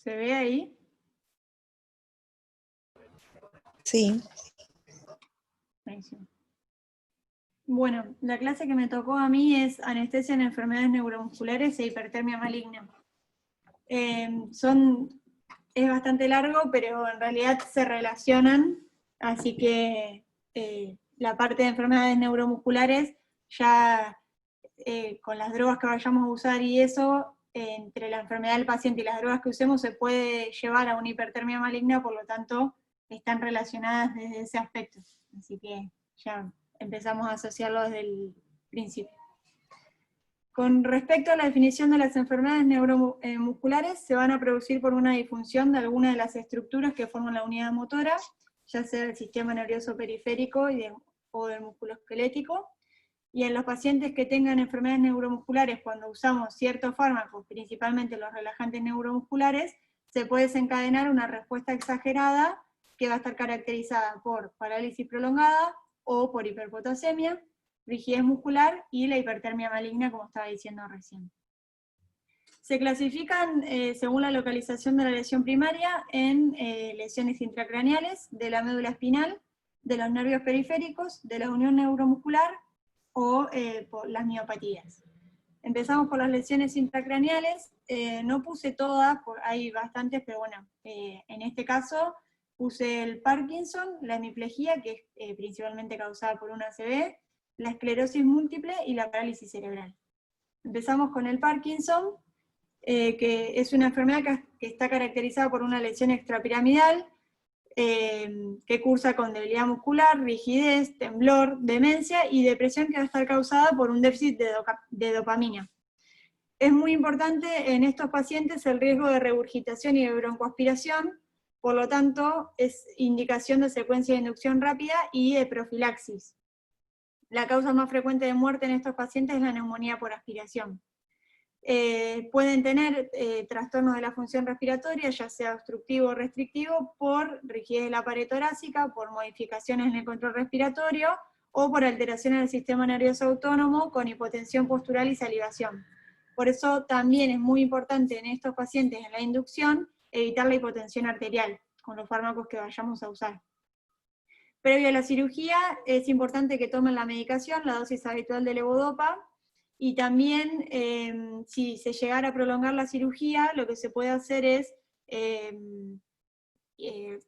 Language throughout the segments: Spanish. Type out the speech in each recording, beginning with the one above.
¿Se ve ahí? Sí. Buenísimo. Bueno, la clase que me tocó a mí es anestesia en enfermedades neuromusculares e hipertermia maligna. Es bastante largo, pero en realidad se relacionan, así que la parte de enfermedades neuromusculares, ya con las drogas que vayamos a usar y eso, entre la enfermedad del paciente y las drogas que usemos, se puede llevar a una hipertermia maligna, por lo tanto, están relacionadas desde ese aspecto. Así que ya empezamos a asociarlo desde el principio. Con respecto a la definición de las enfermedades neuromusculares, se van a producir por una disfunción de alguna de las estructuras que forman la unidad motora, ya sea del sistema nervioso periférico o del músculo esquelético, y en los pacientes que tengan enfermedades neuromusculares, cuando usamos ciertos fármacos, principalmente los relajantes neuromusculares, se puede desencadenar una respuesta exagerada que va a estar caracterizada por parálisis prolongada o por hiperpotasemia, rigidez muscular y la hipertermia maligna, como estaba diciendo recién. Se clasifican, según la localización de la lesión primaria, en lesiones intracraneales, de la médula espinal, de los nervios periféricos, de la unión neuromuscular o por las miopatías. Empezamos por las lesiones intracraneales, no puse todas, hay bastantes, pero bueno, en este caso puse el Parkinson, la hemiplegia, que es principalmente causada por una ACV, la esclerosis múltiple y la parálisis cerebral. Empezamos con el Parkinson, que es una enfermedad que está caracterizada por una lesión extrapiramidal, que cursa con debilidad muscular, rigidez, temblor, demencia y depresión, que va a estar causada por un déficit de dopamina. Es muy importante en estos pacientes el riesgo de regurgitación y de broncoaspiración, por lo tanto es indicación de secuencia de inducción rápida y de profilaxis. La causa más frecuente de muerte en estos pacientes es la neumonía por aspiración. Pueden tener trastornos de la función respiratoria, ya sea obstructivo o restrictivo, por rigidez de la pared torácica, por modificaciones en el control respiratorio, o por alteraciones del sistema nervioso autónomo con hipotensión postural y salivación. Por eso también es muy importante en estos pacientes, en la inducción, evitar la hipotensión arterial con los fármacos que vayamos a usar. Previo a la cirugía es importante que tomen la medicación, la dosis habitual de levodopa, y también si se llegara a prolongar la cirugía, lo que se puede hacer es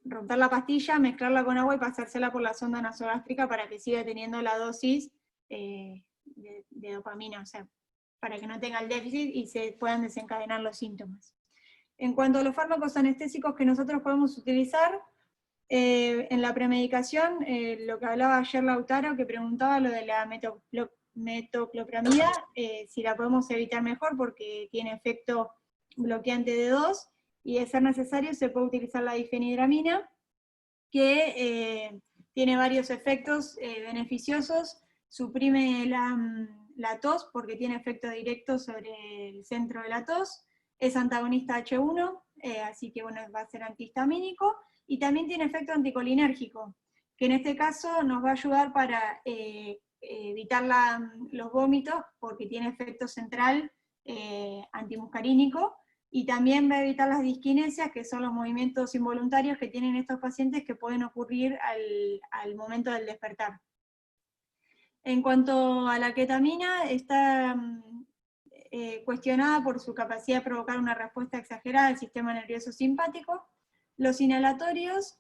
romper la pastilla, mezclarla con agua y pasársela por la sonda nasogástrica para que siga teniendo la dosis de dopamina, o sea, para que no tenga el déficit y se puedan desencadenar los síntomas. En cuanto a los fármacos anestésicos que nosotros podemos utilizar, en la premedicación, lo que hablaba ayer Lautaro, que preguntaba lo de la metoclopramida, si la podemos evitar mejor porque tiene efecto bloqueante de 2, y de ser necesario se puede utilizar la difenidramina, que tiene varios efectos beneficiosos, suprime la tos porque tiene efecto directo sobre el centro de la tos, es antagonista H1, así que bueno, va a ser antihistamínico, y también tiene efecto anticolinérgico, que en este caso nos va a ayudar para evitar los vómitos, porque tiene efecto central antimuscarínico, y también va a evitar las disquinesias, que son los movimientos involuntarios que tienen estos pacientes que pueden ocurrir al momento del despertar. En cuanto a la ketamina, está cuestionada por su capacidad de provocar una respuesta exagerada del sistema nervioso simpático. Los inhalatorios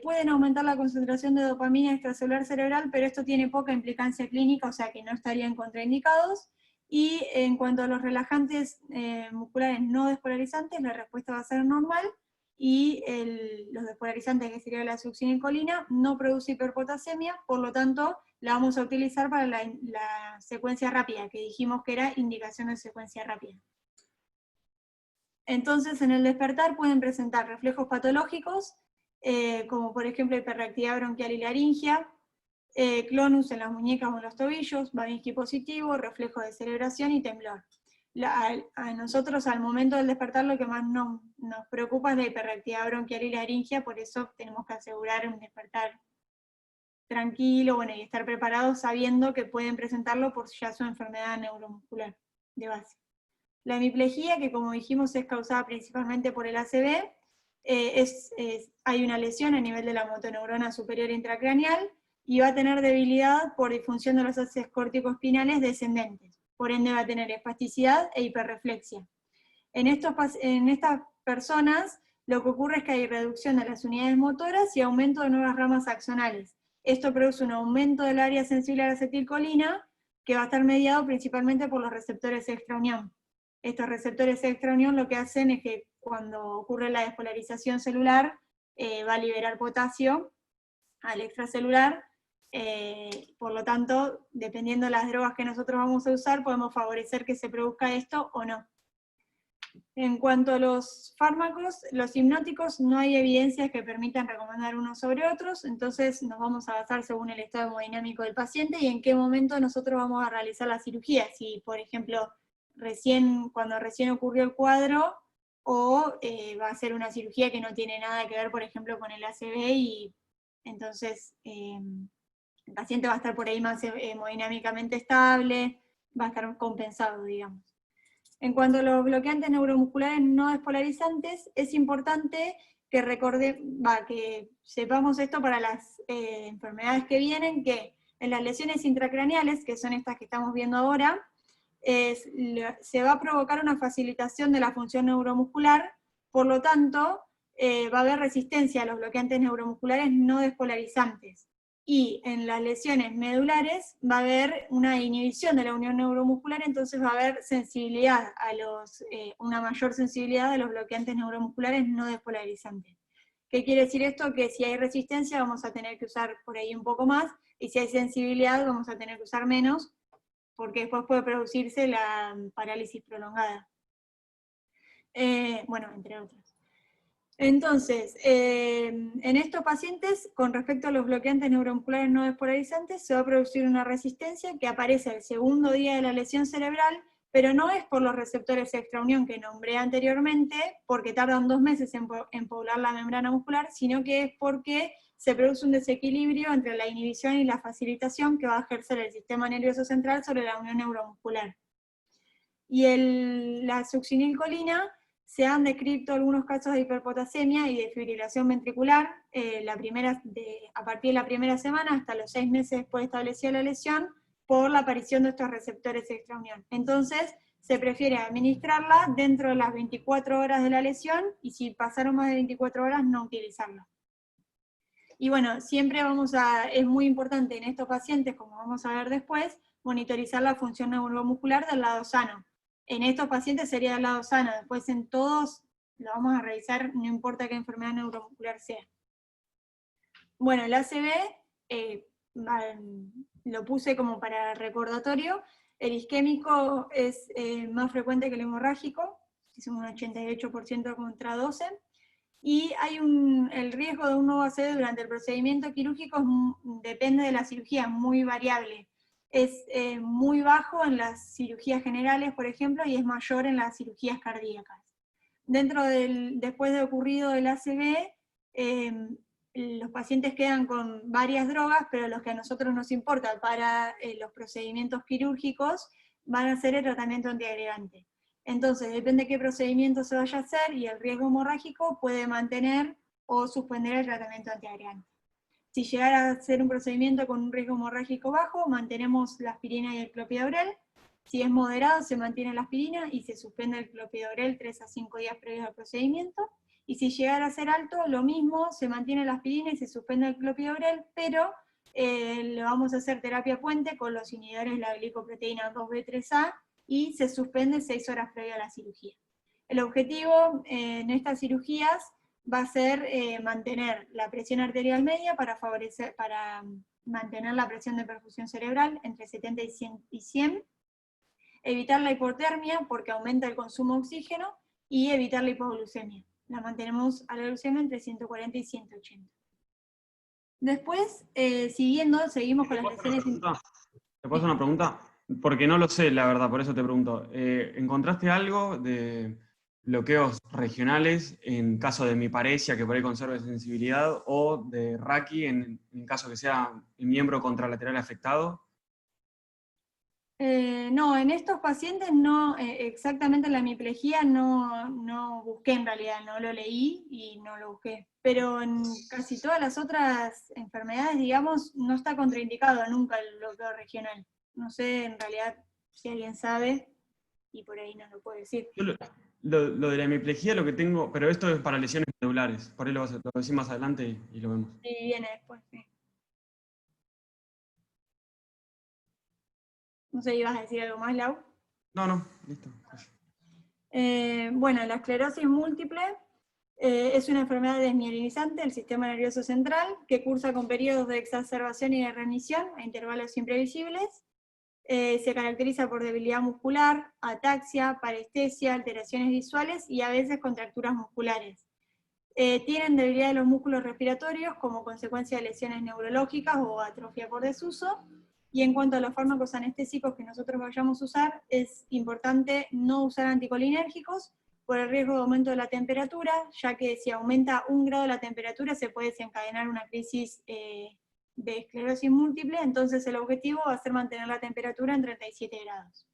pueden aumentar la concentración de dopamina extracelular cerebral, pero esto tiene poca implicancia clínica, o sea que no estarían contraindicados. Y en cuanto a los relajantes musculares no despolarizantes, la respuesta va a ser normal, y los despolarizantes, que sería la succinilcolina, no produce hiperpotasemia, por lo tanto la vamos a utilizar para la secuencia rápida, que dijimos que era indicación de secuencia rápida. Entonces, en el despertar pueden presentar reflejos patológicos, como por ejemplo hiperreactividad bronquial y laringia, clonus en las muñecas o en los tobillos, Babinski positivo, reflejo de celebración y temblor. A nosotros al momento del despertar lo que más nos preocupa es la hiperreactividad bronquial y laringia, por eso tenemos que asegurar un despertar tranquilo, bueno, y estar preparados sabiendo que pueden presentarlo por ya su enfermedad neuromuscular de base. La hemiplegia, que como dijimos es causada principalmente por el ACV, hay una lesión a nivel de la motoneurona superior intracraneal y va a tener debilidad por disfunción de los haces corticoespinales descendentes. Por ende va a tener espasticidad e hiperreflexia. En estas personas lo que ocurre es que hay reducción de las unidades motoras y aumento de nuevas ramas axonales. Esto produce un aumento del área sensible a la acetilcolina, que va a estar mediado principalmente por los receptores extraunión. Estos receptores extraunión lo que hacen es que cuando ocurre la despolarización celular, va a liberar potasio al extracelular, por lo tanto, dependiendo de las drogas que nosotros vamos a usar, podemos favorecer que se produzca esto o no. En cuanto a los fármacos, los hipnóticos no hay evidencias que permitan recomendar unos sobre otros, entonces nos vamos a basar según el estado hemodinámico del paciente y en qué momento nosotros vamos a realizar la cirugía. Si, por ejemplo, cuando recién ocurrió el cuadro, o va a ser una cirugía que no tiene nada que ver, por ejemplo, con el ACV, y entonces el paciente va a estar por ahí más hemodinámicamente estable, va a estar compensado, digamos. En cuanto a los bloqueantes neuromusculares no despolarizantes, es importante que sepamos esto para las enfermedades que vienen, que en las lesiones intracraneales, que son estas que estamos viendo ahora, se va a provocar una facilitación de la función neuromuscular, por lo tanto, va a haber resistencia a los bloqueantes neuromusculares no despolarizantes. Y en las lesiones medulares va a haber una inhibición de la unión neuromuscular, entonces va a haber sensibilidad una mayor sensibilidad a los bloqueantes neuromusculares no despolarizantes. ¿Qué quiere decir esto? Que si hay resistencia vamos a tener que usar por ahí un poco más, y si hay sensibilidad vamos a tener que usar menos, porque después puede producirse la parálisis prolongada. Bueno, entre otras. Entonces, en estos pacientes, con respecto a los bloqueantes neuromusculares no despolarizantes, se va a producir una resistencia que aparece el segundo día de la lesión cerebral, pero no es por los receptores extraunión que nombré anteriormente, porque tardan 2 meses en poblar la membrana muscular, sino que es porque se produce un desequilibrio entre la inhibición y la facilitación que va a ejercer el sistema nervioso central sobre la unión neuromuscular. Y la succinilcolina, se han descrito algunos casos de hiperpotasemia y de fibrilación ventricular, a partir de la primera semana hasta los 6 meses después de establecida la lesión, por la aparición de estos receptores extraunión. Entonces, se prefiere administrarla dentro de las 24 horas de la lesión, y si pasaron más de 24 horas, no utilizarla. Y bueno, siempre es muy importante en estos pacientes, como vamos a ver después, monitorizar la función neuromuscular del lado sano. En estos pacientes sería del lado sano, después en todos lo vamos a revisar, no importa qué enfermedad neuromuscular sea. Bueno, el ACV, lo puse como para recordatorio. El isquémico es más frecuente que el hemorrágico, es un 88% contra 12%, y el riesgo de un nuevo ACV durante el procedimiento quirúrgico depende de la cirugía, es muy variable. Es muy bajo en las cirugías generales, por ejemplo, y es mayor en las cirugías cardíacas. Después de ocurrido el ACV, los pacientes quedan con varias drogas, pero los que a nosotros nos importan para los procedimientos quirúrgicos van a ser el tratamiento antiagregante. Entonces, depende de qué procedimiento se vaya a hacer, y el riesgo hemorrágico puede mantener o suspender el tratamiento antiagregante. Si llegara a ser un procedimiento con un riesgo hemorrágico bajo, mantenemos la aspirina y el clopidogrel. Si es moderado, se mantiene la aspirina y se suspende el clopidogrel 3 a 5 días previos al procedimiento. Y si llegara a ser alto, lo mismo, se mantiene la aspirina y se suspende el clopidogrel, pero le vamos a hacer terapia puente con los inhibidores de la glicoproteína 2B3A, y se suspende 6 horas previo a la cirugía. El objetivo en estas cirugías va a ser mantener la presión arterial media para mantener la presión de perfusión cerebral entre 70 y 100, evitar la hipotermia porque aumenta el consumo de oxígeno, y evitar la hipoglucemia. La mantenemos a la glucemia entre 140 y 180. Después, seguimos con las lesiones. ¿Te puedo hacer una pregunta? Porque no lo sé, la verdad, por eso te pregunto. ¿Encontraste algo de bloqueos regionales en caso de hemiparesia, que por ahí conserve sensibilidad, o de Raki en caso que sea el miembro contralateral afectado? No, en estos pacientes no, exactamente en la hemiplegia no busqué en realidad, no lo leí y no lo busqué. Pero en casi todas las otras enfermedades, digamos, no está contraindicado nunca el bloqueo regional. No sé en realidad si alguien sabe y por ahí no lo puedo decir. Yo lo de la hemiplegia lo que tengo, pero esto es para lesiones medulares, por ahí lo decís más adelante y lo vemos. Sí, viene después, sí. No sé, ¿ibas a decir algo más, Lau? No, listo. Bueno, la esclerosis múltiple es una enfermedad desmielinizante del sistema nervioso central que cursa con periodos de exacerbación y de remisión a intervalos imprevisibles. Se caracteriza por debilidad muscular, ataxia, parestesia, alteraciones visuales y a veces contracturas musculares. Tienen debilidad de los músculos respiratorios como consecuencia de lesiones neurológicas o atrofia por desuso. Y en cuanto a los fármacos anestésicos que nosotros vayamos a usar, es importante no usar anticolinérgicos por el riesgo de aumento de la temperatura, ya que si aumenta 1 grado la temperatura se puede desencadenar una crisis de esclerosis múltiple, entonces el objetivo va a ser mantener la temperatura en 37 grados.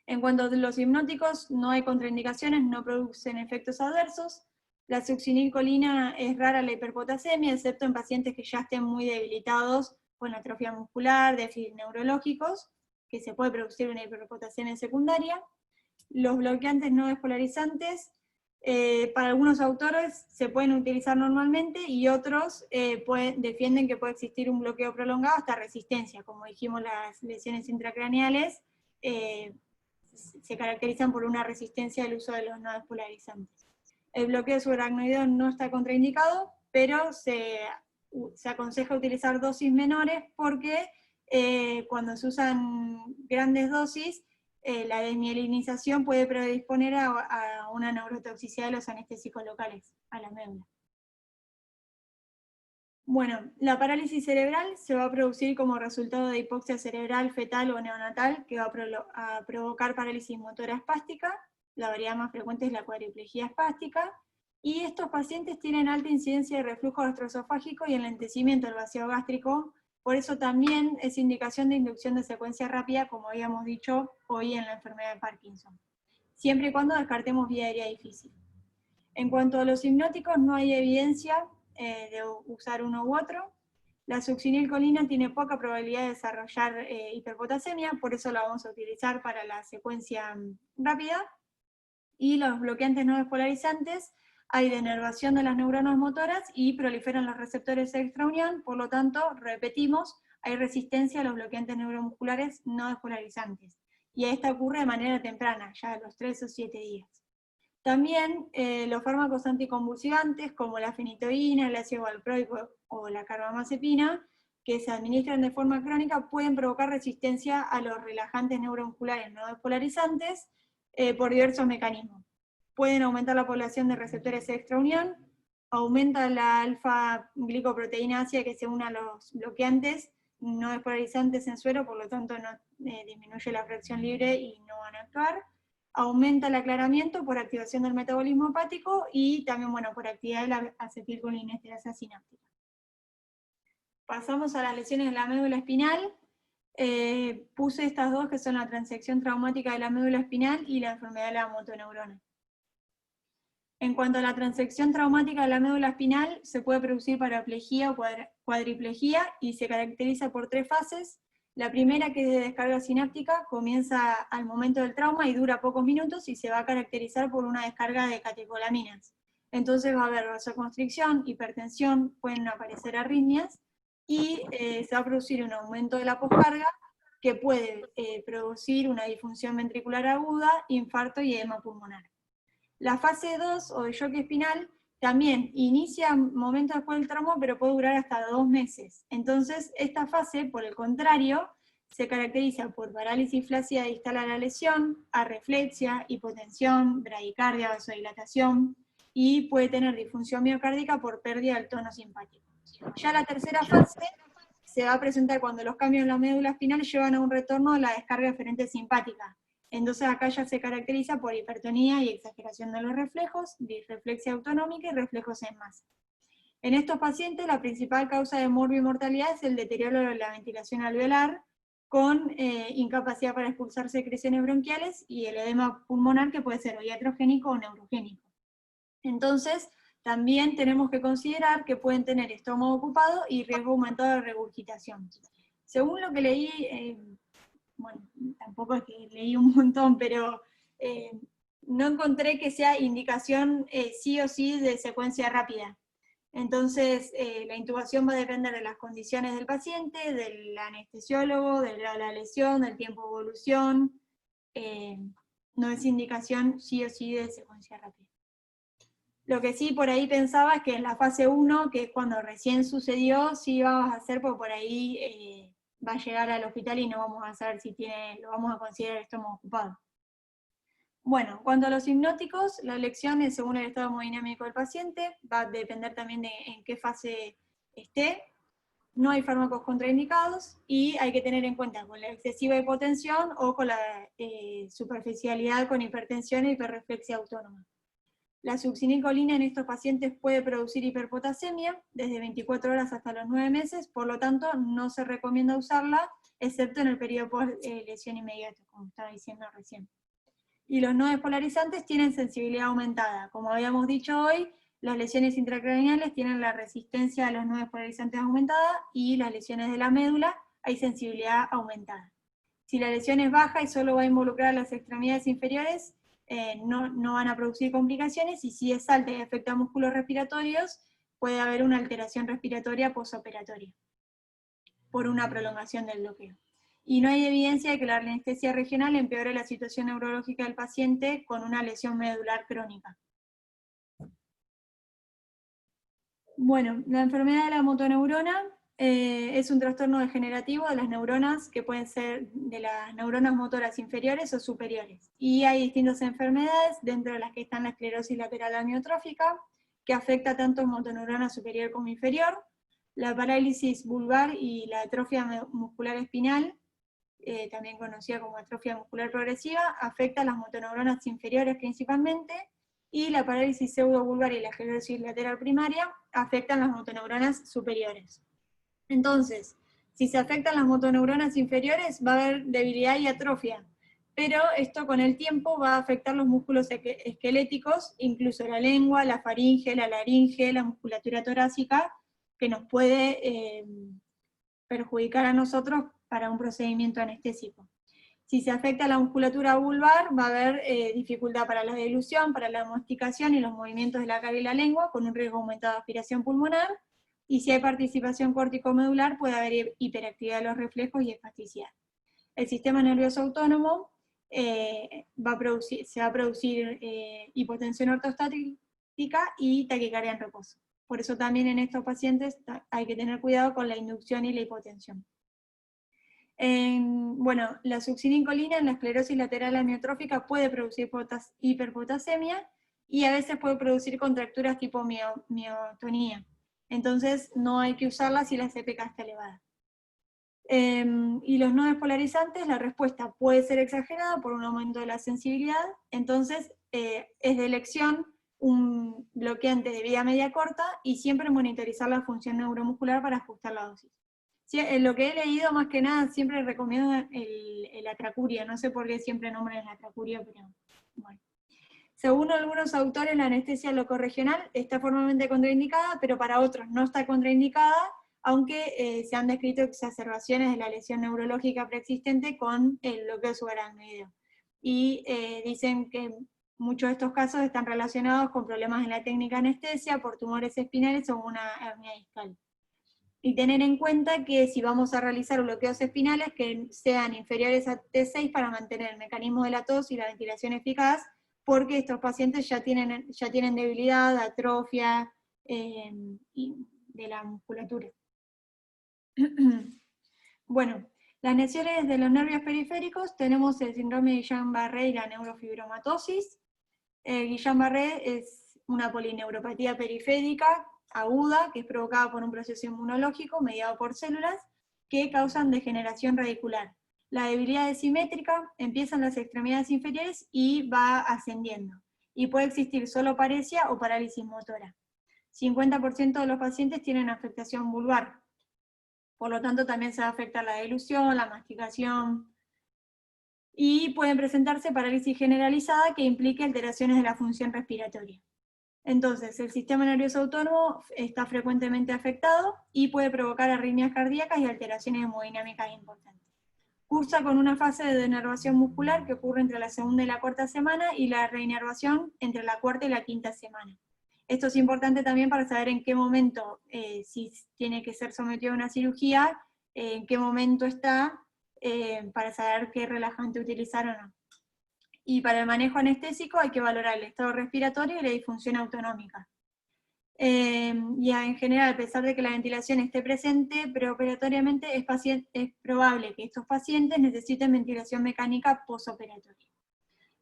En cuanto a los hipnóticos, no hay contraindicaciones, no producen efectos adversos. La succinilcolina es rara en la hiperpotasemia, excepto en pacientes que ya estén muy debilitados con atrofia muscular, déficits neurológicos, que se puede producir una hiperpotasemia secundaria. Los bloqueantes no despolarizantes, para algunos autores se pueden utilizar normalmente y otros defienden que puede existir un bloqueo prolongado hasta resistencia. Como dijimos, las lesiones intracraneales se caracterizan por una resistencia al uso de los no despolarizantes. El bloqueo subaracnoideo no está contraindicado, pero se aconseja utilizar dosis menores porque cuando se usan grandes dosis, la desmielinización puede predisponer a una neurotoxicidad de los anestésicos locales, a la médula. Bueno, la parálisis cerebral se va a producir como resultado de hipoxia cerebral fetal o neonatal que va a provocar parálisis motora espástica. La variedad más frecuente es la cuadriplegia espástica. Y estos pacientes tienen alta incidencia de reflujo gastroesofágico y enlentecimiento del vacío gástrico. Por eso también es indicación de inducción de secuencia rápida, como habíamos dicho hoy en la enfermedad de Parkinson. Siempre y cuando descartemos vía aérea difícil. En cuanto a los hipnóticos, no hay evidencia de usar uno u otro. La succinilcolina tiene poca probabilidad de desarrollar hiperpotasemia, por eso la vamos a utilizar para la secuencia rápida. Y los bloqueantes no despolarizantes, hay denervación de las neuronas motoras y proliferan los receptores extraunión, por lo tanto, repetimos, hay resistencia a los bloqueantes neuromusculares no despolarizantes. Y esta ocurre de manera temprana, ya a los 3 o 7 días. También los fármacos anticonvulsivantes como la fenitoína, el ácido valproico o la carbamazepina, que se administran de forma crónica, pueden provocar resistencia a los relajantes neuromusculares no despolarizantes por diversos mecanismos. Pueden aumentar la población de receptores extraunión, aumenta la alfa-glicoproteína ácida que se une a los bloqueantes no despolarizantes en suero, por lo tanto no disminuye la fracción libre y no van a actuar. Aumenta el aclaramiento por activación del metabolismo hepático y también, bueno, por actividad de la acetilcolinesterasa sináptica. Pasamos a las lesiones de la médula espinal. Puse estas dos que son la transección traumática de la médula espinal y la enfermedad de la motoneurona. En cuanto a la transección traumática de la médula espinal, se puede producir paraplegia o cuadriplegia y se caracteriza por 3 fases. La primera, que es de descarga sináptica, comienza al momento del trauma y dura pocos minutos y se va a caracterizar por una descarga de catecolaminas. Entonces va a haber vasoconstricción, hipertensión, pueden aparecer arritmias y se va a producir un aumento de la poscarga que puede producir una disfunción ventricular aguda, infarto y edema pulmonar. La fase 2 o de shock espinal también inicia momentos después del trauma, pero puede durar hasta 2 meses. Entonces, esta fase, por el contrario, se caracteriza por parálisis flácida distal a la lesión, arreflexia, hipotensión, bradicardia, vasodilatación, y puede tener disfunción miocárdica por pérdida del tono simpático. Ya la tercera fase se va a presentar cuando los cambios en la médula espinal llevan a un retorno de la descarga eferente simpática. Entonces acá ya se caracteriza por hipertonía y exageración de los reflejos, disreflexia autonómica y reflejos en masa. En estos pacientes la principal causa de morbimortalidad es el deterioro de la ventilación alveolar, con incapacidad para expulsar secreciones bronquiales y el edema pulmonar que puede ser o iatrogénico o neurogénico. Entonces, también tenemos que considerar que pueden tener estómago ocupado y riesgo aumentado de regurgitación. Según lo que leí, bueno, tampoco es que leí un montón, pero no encontré que sea indicación sí o sí de secuencia rápida. Entonces, la intubación va a depender de las condiciones del paciente, del anestesiólogo, de la lesión, del tiempo de evolución. No es indicación sí o sí de secuencia rápida. Lo que sí por ahí pensaba es que en la fase 1, que es cuando recién sucedió, sí vamos a hacer, porque por ahí va a llegar al hospital y no vamos a saber si lo vamos a considerar estómago ocupado. Bueno, cuanto a los hipnóticos, la elección es según el estado hemodinámico del paciente, va a depender también de en qué fase esté. No hay fármacos contraindicados y hay que tener en cuenta con la excesiva hipotensión o con la superficialidad con hipertensión e hiperreflexia autónoma. La succinicolina en estos pacientes puede producir hiperpotasemia desde 24 horas hasta los 9 meses, por lo tanto no se recomienda usarla, excepto en el periodo post-lesión inmediato, como estaba diciendo recién. Y los no despolarizantes tienen sensibilidad aumentada. Como habíamos dicho hoy, las lesiones intracraneales tienen la resistencia a los no despolarizantes aumentada y las lesiones de la médula hay sensibilidad aumentada. Si la lesión es baja y solo va a involucrar las extremidades inferiores, no van a producir complicaciones, y si es alta y afecta a músculos respiratorios, puede haber una alteración respiratoria posoperatoria por una prolongación del bloqueo. Y no hay evidencia de que la anestesia regional empeore la situación neurológica del paciente con una lesión medular crónica. Bueno, la enfermedad de la motoneurona es un trastorno degenerativo de las neuronas, que pueden ser de las neuronas motoras inferiores o superiores. Y hay distintas enfermedades, dentro de las que están la esclerosis lateral amiotrófica, que afecta tanto a motoneurona superior como inferior, la parálisis vulvar y la atrofia muscular espinal, también conocida como atrofia muscular progresiva, afecta a las motoneuronas inferiores principalmente, y la parálisis pseudovulvar y la esclerosis lateral primaria afectan las motoneuronas superiores. Entonces, si se afectan las motoneuronas inferiores, va a haber debilidad y atrofia, pero esto con el tiempo va a afectar los músculos esqueléticos, incluso la lengua, la faringe, la laringe, la musculatura torácica, que nos puede perjudicar a nosotros para un procedimiento anestésico. Si se afecta la musculatura vulvar, va a haber dificultad para la deglución, para la masticación y los movimientos de la cara y la lengua, con un riesgo aumentado de aspiración pulmonar, y si hay participación córtico-medular, puede haber hiperactividad de los reflejos y espasticidad. El sistema nervioso autónomo se va a producir hipotensión ortostática y taquicardia en reposo. Por eso también en estos pacientes hay que tener cuidado con la inducción y la hipotensión. Bueno, la succinicolina en la esclerosis lateral amiotrófica puede producir hiperpotasemia y a veces puede producir contracturas tipo miotonía. Entonces no hay que usarla si la CPK está elevada. Y los no despolarizantes, la respuesta puede ser exagerada por un aumento de la sensibilidad, entonces es de elección un bloqueante de vida media corta y siempre monitorizar la función neuromuscular para ajustar la dosis. Sí, lo que he leído más que nada siempre recomiendo el atracuria, no sé por qué siempre nombran el atracuria, pero bueno. Según algunos autores, la anestesia locorregional está formalmente contraindicada, pero para otros no está contraindicada, aunque se han descrito exacerbaciones de la lesión neurológica preexistente con el bloqueo subaracnoideo. Y dicen que muchos de estos casos están relacionados con problemas en la técnica anestesia, por tumores espinales o una hernia discal. Y tener en cuenta que si vamos a realizar bloqueos espinales, que sean inferiores a T6 para mantener el mecanismo de la tos y la ventilación eficaz, porque estos pacientes ya tienen debilidad, atrofia de la musculatura. Bueno, las lesiones de los nervios periféricos, tenemos el síndrome de Guillain-Barré y la neurofibromatosis. Guillain-Barré es una polineuropatía periférica aguda, que es provocada por un proceso inmunológico mediado por células que causan degeneración radicular. La debilidad es simétrica, empieza en las extremidades inferiores y va ascendiendo. Y puede existir solo paresia o parálisis motora. 50% de los pacientes tienen afectación vulvar. Por lo tanto, también se va a afectar la deglución, la masticación, y pueden presentarse parálisis generalizada que implique alteraciones de la función respiratoria. Entonces, el sistema nervioso autónomo está frecuentemente afectado y puede provocar arritmias cardíacas y alteraciones hemodinámicas importantes. Cursa con una fase de denervación muscular que ocurre entre la segunda y la cuarta semana y la reinervación entre la cuarta y la quinta semana. Esto es importante también para saber en qué momento, si tiene que ser sometido a una cirugía, en qué momento está, para saber qué relajante utilizar o no. Y para el manejo anestésico hay que valorar el estado respiratorio y la disfunción autonómica. Y en general, a pesar de que la ventilación esté presente, preoperatoriamente es probable que estos pacientes necesiten ventilación mecánica posoperatoria.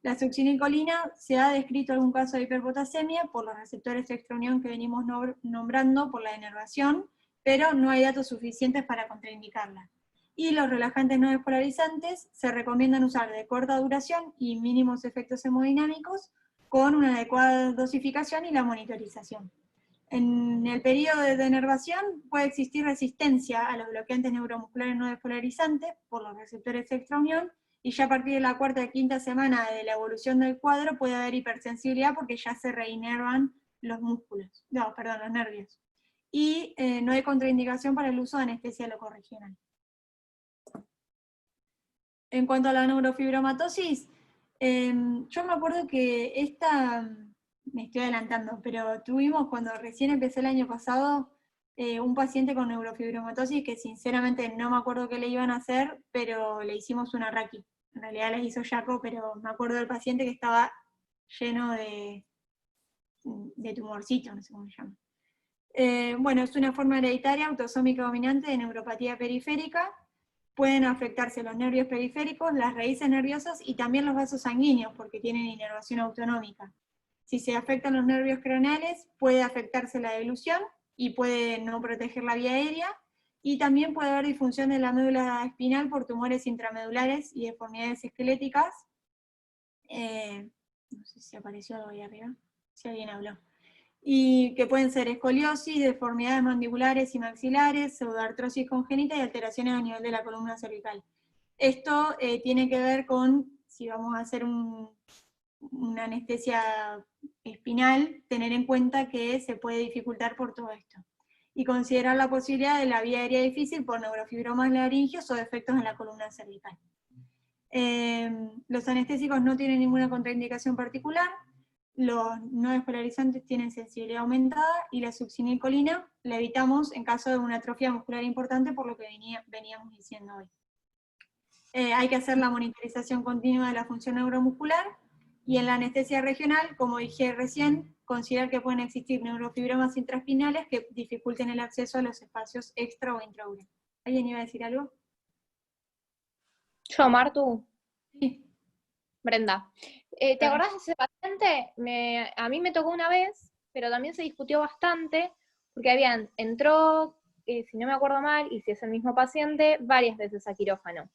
La succinilcolina, se ha descrito algún caso de hiperpotasemia por los receptores extraunión que venimos nombrando por la denervación, pero no hay datos suficientes para contraindicarla. Y los relajantes no despolarizantes se recomiendan usar de corta duración y mínimos efectos hemodinámicos con una adecuada dosificación y la monitorización. En el periodo de denervación puede existir resistencia a los bloqueantes neuromusculares no despolarizantes por los receptores extraunión, y ya a partir de la cuarta y quinta semana de la evolución del cuadro puede haber hipersensibilidad porque ya se reinervan los músculos, los nervios. Y no hay contraindicación para el uso de anestesia locorregional. En cuanto a la neurofibromatosis, yo me acuerdo que me estoy adelantando, pero tuvimos cuando recién empecé el año pasado un paciente con neurofibromatosis que sinceramente no me acuerdo qué le iban a hacer, pero le hicimos una raqui. En realidad les hizo Jaco, pero me acuerdo del paciente que estaba lleno de tumorcito, no sé cómo se llama. Bueno, es una forma hereditaria autosómica dominante de neuropatía periférica. Pueden afectarse los nervios periféricos, las raíces nerviosas y también los vasos sanguíneos, porque tienen inervación autonómica. Si se afectan los nervios craneales, puede afectarse la deglución y puede no proteger la vía aérea, y también puede haber disfunción de la médula espinal por tumores intramedulares y deformidades esqueléticas. No sé si apareció algo ahí arriba, si alguien habló. Y que pueden ser escoliosis, deformidades mandibulares y maxilares, pseudoartrosis congénita y alteraciones a nivel de la columna cervical. Esto tiene que ver con, si vamos a hacer una anestesia espinal, tener en cuenta que se puede dificultar por todo esto. Y considerar la posibilidad de la vía aérea difícil por neurofibromas laringios o defectos en la columna cervical. Los anestésicos no tienen ninguna contraindicación particular. Los no despolarizantes tienen sensibilidad aumentada, y la succinilcolina la evitamos en caso de una atrofia muscular importante, por lo que veníamos diciendo hoy. Hay que hacer la monitorización continua de la función neuromuscular, y en la anestesia regional, como dije recién, considerar que pueden existir neurofibromas intraespinales que dificulten el acceso a los espacios extra o intraurales. ¿Alguien iba a decir algo? Yo, Martu. Sí. Brenda. ¿Te acordás de ese paciente? A mí me tocó una vez, pero también se discutió bastante, porque entró, si no me acuerdo mal, y si es el mismo paciente, varias veces a quirófano.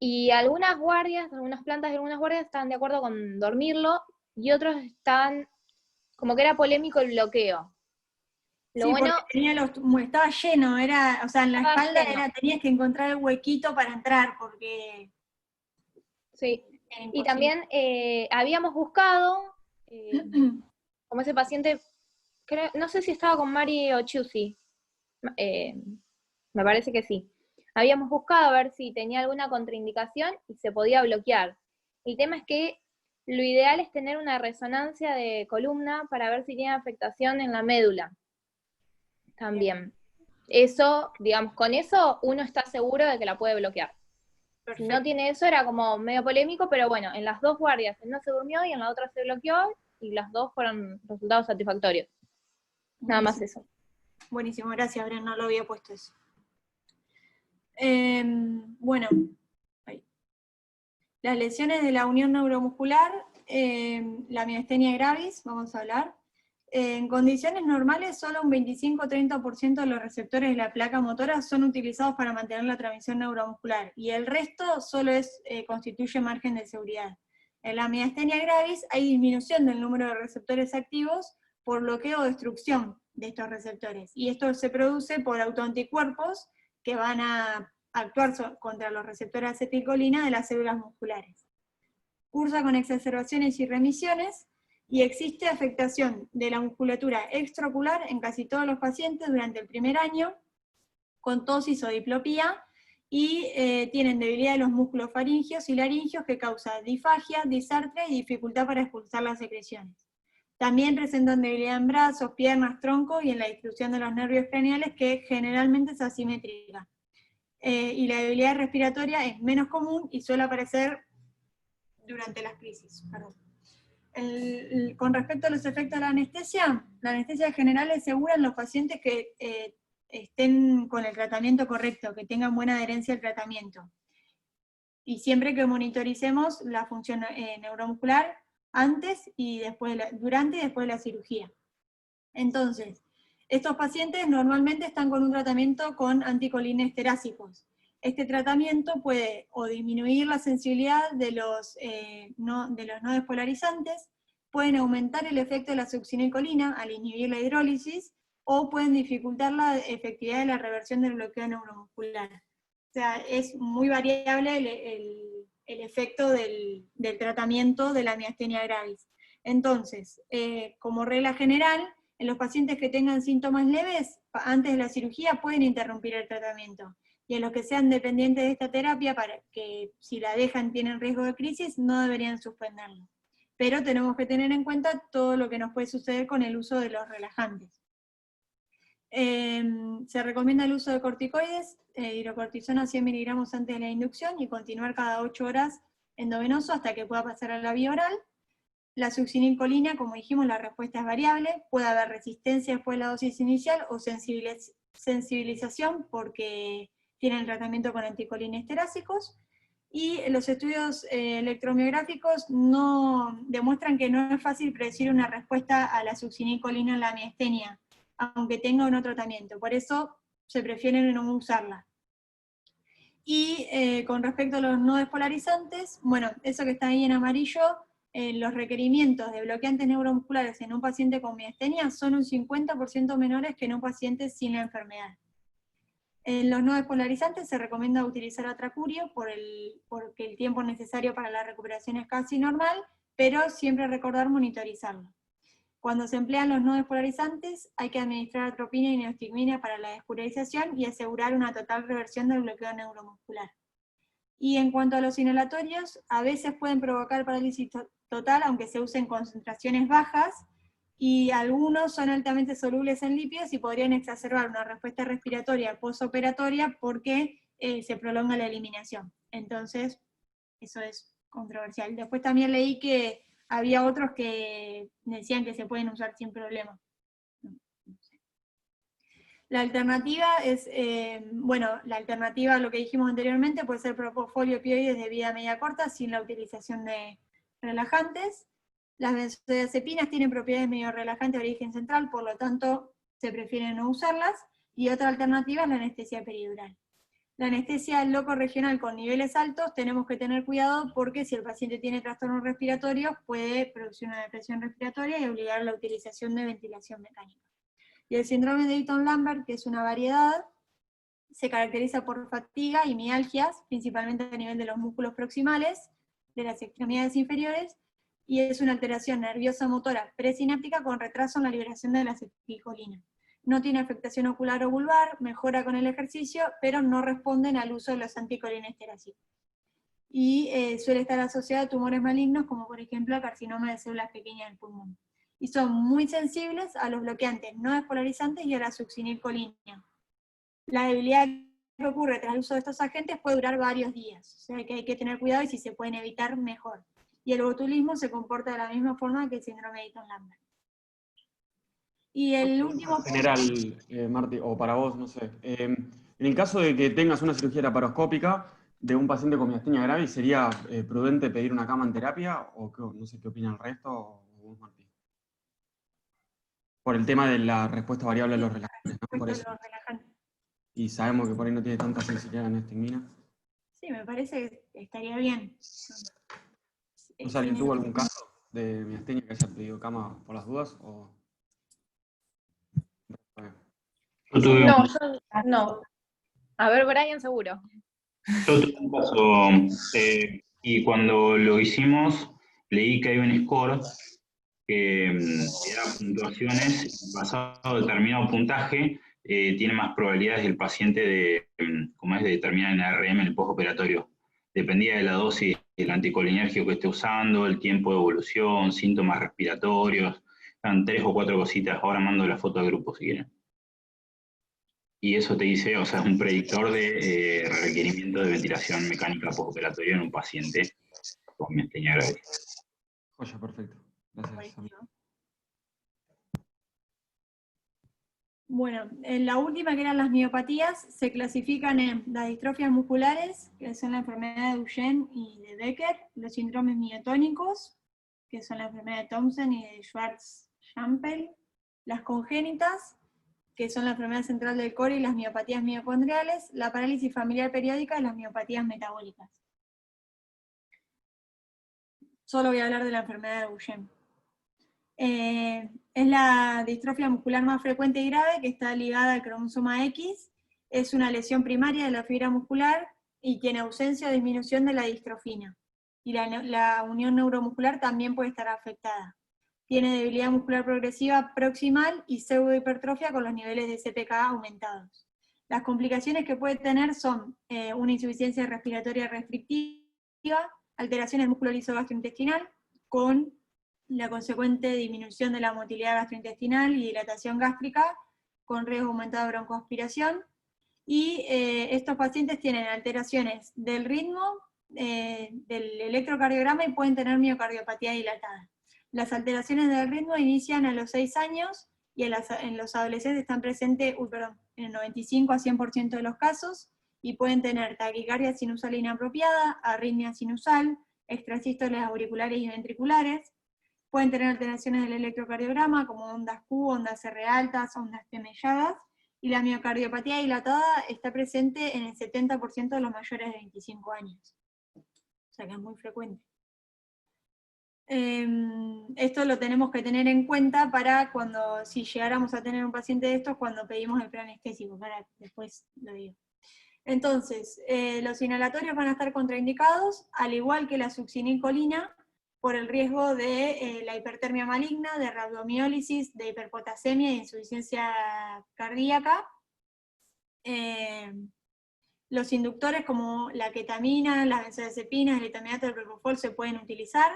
Y algunas plantas de algunas guardias estaban de acuerdo con dormirlo, y otros estaban, como que era polémico el bloqueo. Lo bueno, estaba lleno, o sea, en la espalda tenías que encontrar el huequito para entrar, porque... Sí, y también habíamos buscado, como ese paciente, no sé si estaba con Mari o Chusi, me parece que sí. Habíamos buscado a ver si tenía alguna contraindicación y se podía bloquear. El tema es que lo ideal es tener una resonancia de columna para ver si tiene afectación en la médula. También. Eso, digamos, con eso uno está seguro de que la puede bloquear. Perfecto. Si no tiene eso, era como medio polémico, pero bueno, en las dos guardias no se durmió y en la otra se bloqueó, y las dos fueron resultados satisfactorios. Buenísimo. Nada más eso. Buenísimo, gracias, Bren, no lo había puesto eso. Bueno, las lesiones de la unión neuromuscular, la miastenia gravis, vamos a hablar. En condiciones normales, solo un 25-30% de los receptores de la placa motora son utilizados para mantener la transmisión neuromuscular, y el resto solo constituye margen de seguridad. En la miastenia gravis hay disminución del número de receptores activos por bloqueo o destrucción de estos receptores, y esto se produce por autoanticuerpos que van a actuar contra los receptores de acetilcolina de las células musculares. Cursa con exacerbaciones y remisiones, y existe afectación de la musculatura extraocular en casi todos los pacientes durante el primer año, con tosis o diplopía, y tienen debilidad de los músculos faringios y laringios que causa disfagia, disartria y dificultad para expulsar las secreciones. También presentan debilidad en brazos, piernas, tronco y en la distribución de los nervios craneales, que generalmente es asimétrica. Y la debilidad respiratoria es menos común y suele aparecer durante las crisis. Con respecto a los efectos de la anestesia general es segura en los pacientes que estén con el tratamiento correcto, que tengan buena adherencia al tratamiento. Y siempre que monitoricemos la función neuromuscular antes y después, durante y después de la cirugía. Entonces, estos pacientes normalmente están con un tratamiento con anticolinesterácicos. Este tratamiento puede o disminuir la sensibilidad de los no despolarizantes, pueden aumentar el efecto de la succinilcolina al inhibir la hidrólisis, o pueden dificultar la efectividad de la reversión del bloqueo neuromuscular. O sea, es muy variable el efecto del tratamiento de la miastenia gravis. Entonces, como regla general, en los pacientes que tengan síntomas leves, antes de la cirugía pueden interrumpir el tratamiento. Y en los que sean dependientes de esta terapia, para que si la dejan tienen riesgo de crisis, no deberían suspenderlo. Pero tenemos que tener en cuenta todo lo que nos puede suceder con el uso de los relajantes. Se recomienda el uso de corticoides, hidrocortisona 100 miligramos antes de la inducción, y continuar cada 8 horas endovenoso hasta que pueda pasar a la vía oral. La succinilcolina, como dijimos, la respuesta es variable, puede haber resistencia después de la dosis inicial o sensibilización porque tienen tratamiento con anticolinesterácicos, y los estudios electromiográficos no demuestran que no es fácil predecir una respuesta a la succinilcolina en la miastenia, aunque tenga o no tratamiento, por eso se prefiere no usarla. Y con respecto a los no despolarizantes, bueno, eso que está ahí en amarillo, los requerimientos de bloqueantes neuromusculares en un paciente con miastenia son un 50% menores que en un paciente sin la enfermedad. En los no despolarizantes se recomienda utilizar atracurio porque el tiempo necesario para la recuperación es casi normal, pero siempre recordar monitorizarlo. Cuando se emplean los no despolarizantes, hay que administrar atropina y neostigmina para la despolarización y asegurar una total reversión del bloqueo neuromuscular. Y en cuanto a los inhalatorios, a veces pueden provocar parálisis total, aunque se usen concentraciones bajas, y algunos son altamente solubles en lípidos y podrían exacerbar una respuesta respiratoria postoperatoria porque se prolonga la eliminación. Entonces, eso es controversial. Después también leí que había otros que decían que se pueden usar sin problema. La alternativa es, la alternativa a lo que dijimos anteriormente puede ser propofol y opioides de vida media corta sin la utilización de relajantes. Las benzodiazepinas tienen propiedades medio relajantes de origen central, por lo tanto se prefiere no usarlas, y otra alternativa es la anestesia peridural. La anestesia loco regional con niveles altos tenemos que tener cuidado porque si el paciente tiene trastornos respiratorios puede producir una depresión respiratoria y obligar a la utilización de ventilación mecánica. Y el síndrome de Eaton-Lambert, que es una variedad, se caracteriza por fatiga y mialgias, principalmente a nivel de los músculos proximales, de las extremidades inferiores, y es una alteración nerviosa motora presináptica con retraso en la liberación de la acetilcolina. No tiene afectación ocular o vulvar, mejora con el ejercicio, pero no responden al uso de los anticolinesterácicos. Y suele estar asociada a tumores malignos, como por ejemplo el carcinoma de células pequeñas del pulmón. Y son muy sensibles a los bloqueantes no despolarizantes y a la succinilcolina. La debilidad que ocurre tras el uso de estos agentes puede durar varios días, o sea que hay que tener cuidado y si se pueden evitar, mejor. Y el botulismo se comporta de la misma forma que el síndrome de Eaton-Lambert. Y el último... En general, Marti, o para vos, no sé. En el caso de que tengas una cirugía laparoscópica de un paciente con miastenia gravis, ¿sería prudente pedir una cama en terapia? O no sé qué opina el resto, o vos, Marti. Por el tema de la respuesta variable a los relajantes, ¿no? Por eso. Y sabemos que por ahí no tiene tanta sensibilidad la neostigmina. Sí, me parece que estaría bien. ¿O sea, ¿alguien tuvo algún caso de miastenia que haya pedido cama por las dudas? O... No, yo no. A ver, Brian, seguro. Yo tuve un caso, y cuando lo hicimos, leí que hay un score que da puntuaciones, basado en determinado puntaje, tiene más probabilidades del paciente de terminar en ARM en el postoperatorio. Dependía de la dosis del anticolinérgico que esté usando, el tiempo de evolución, síntomas respiratorios, eran 3 o 4 cositas. Ahora mando la foto al grupo si quieren. Y eso te dice, o sea, es un predictor de requerimiento de ventilación mecánica postoperatoria en un paciente con miastenia grave. Joya, perfecto. Gracias, amigo. Bueno, en la última, que eran las miopatías, se clasifican en las distrofias musculares, que son la enfermedad de Duchenne y de Becker, los síndromes miotónicos, que son la enfermedad de Thompson y de Schwartz-Jampel, las congénitas, que son la enfermedad central del core y las miopatías mitocondriales, la parálisis familiar periódica y las miopatías metabólicas. Solo voy a hablar de la enfermedad de Duchenne. Es la distrofia muscular más frecuente y grave, que está ligada al cromosoma X. Es una lesión primaria de la fibra muscular y tiene ausencia o disminución de la distrofina. Y la unión neuromuscular también puede estar afectada. Tiene debilidad muscular progresiva proximal y pseudohipertrofia con los niveles de CPK aumentados. Las complicaciones que puede tener son una insuficiencia respiratoria restrictiva, alteraciones del músculo liso gastrointestinal, con la consecuente disminución de la motilidad gastrointestinal y dilatación gástrica, con riesgo aumentado de broncoaspiración, y estos pacientes tienen alteraciones del ritmo, del electrocardiograma, y pueden tener miocardiopatía dilatada. Las alteraciones del ritmo inician a los 6 años, y en los adolescentes están presentes en el 95 a 100% de los casos, y pueden tener taquicardia sinusal inapropiada, arritmia sinusal, extrasístoles auriculares y ventriculares. Pueden tener alteraciones del electrocardiograma, como ondas Q, ondas R altas, ondas T melladas, y la miocardiopatía dilatada está presente en el 70% de los mayores de 25 años. O sea que es muy frecuente. Esto lo tenemos que tener en cuenta para si llegáramos a tener un paciente de estos, cuando pedimos el plan anestésico, para después lo digo. Entonces, los inhalatorios van a estar contraindicados, al igual que la succinilcolina, por el riesgo de la hipertermia maligna, de rabdomiólisis, de hiperpotasemia e insuficiencia cardíaca. Los inductores como la ketamina, las benzodiazepinas, el etamidato, el propofol se pueden utilizar.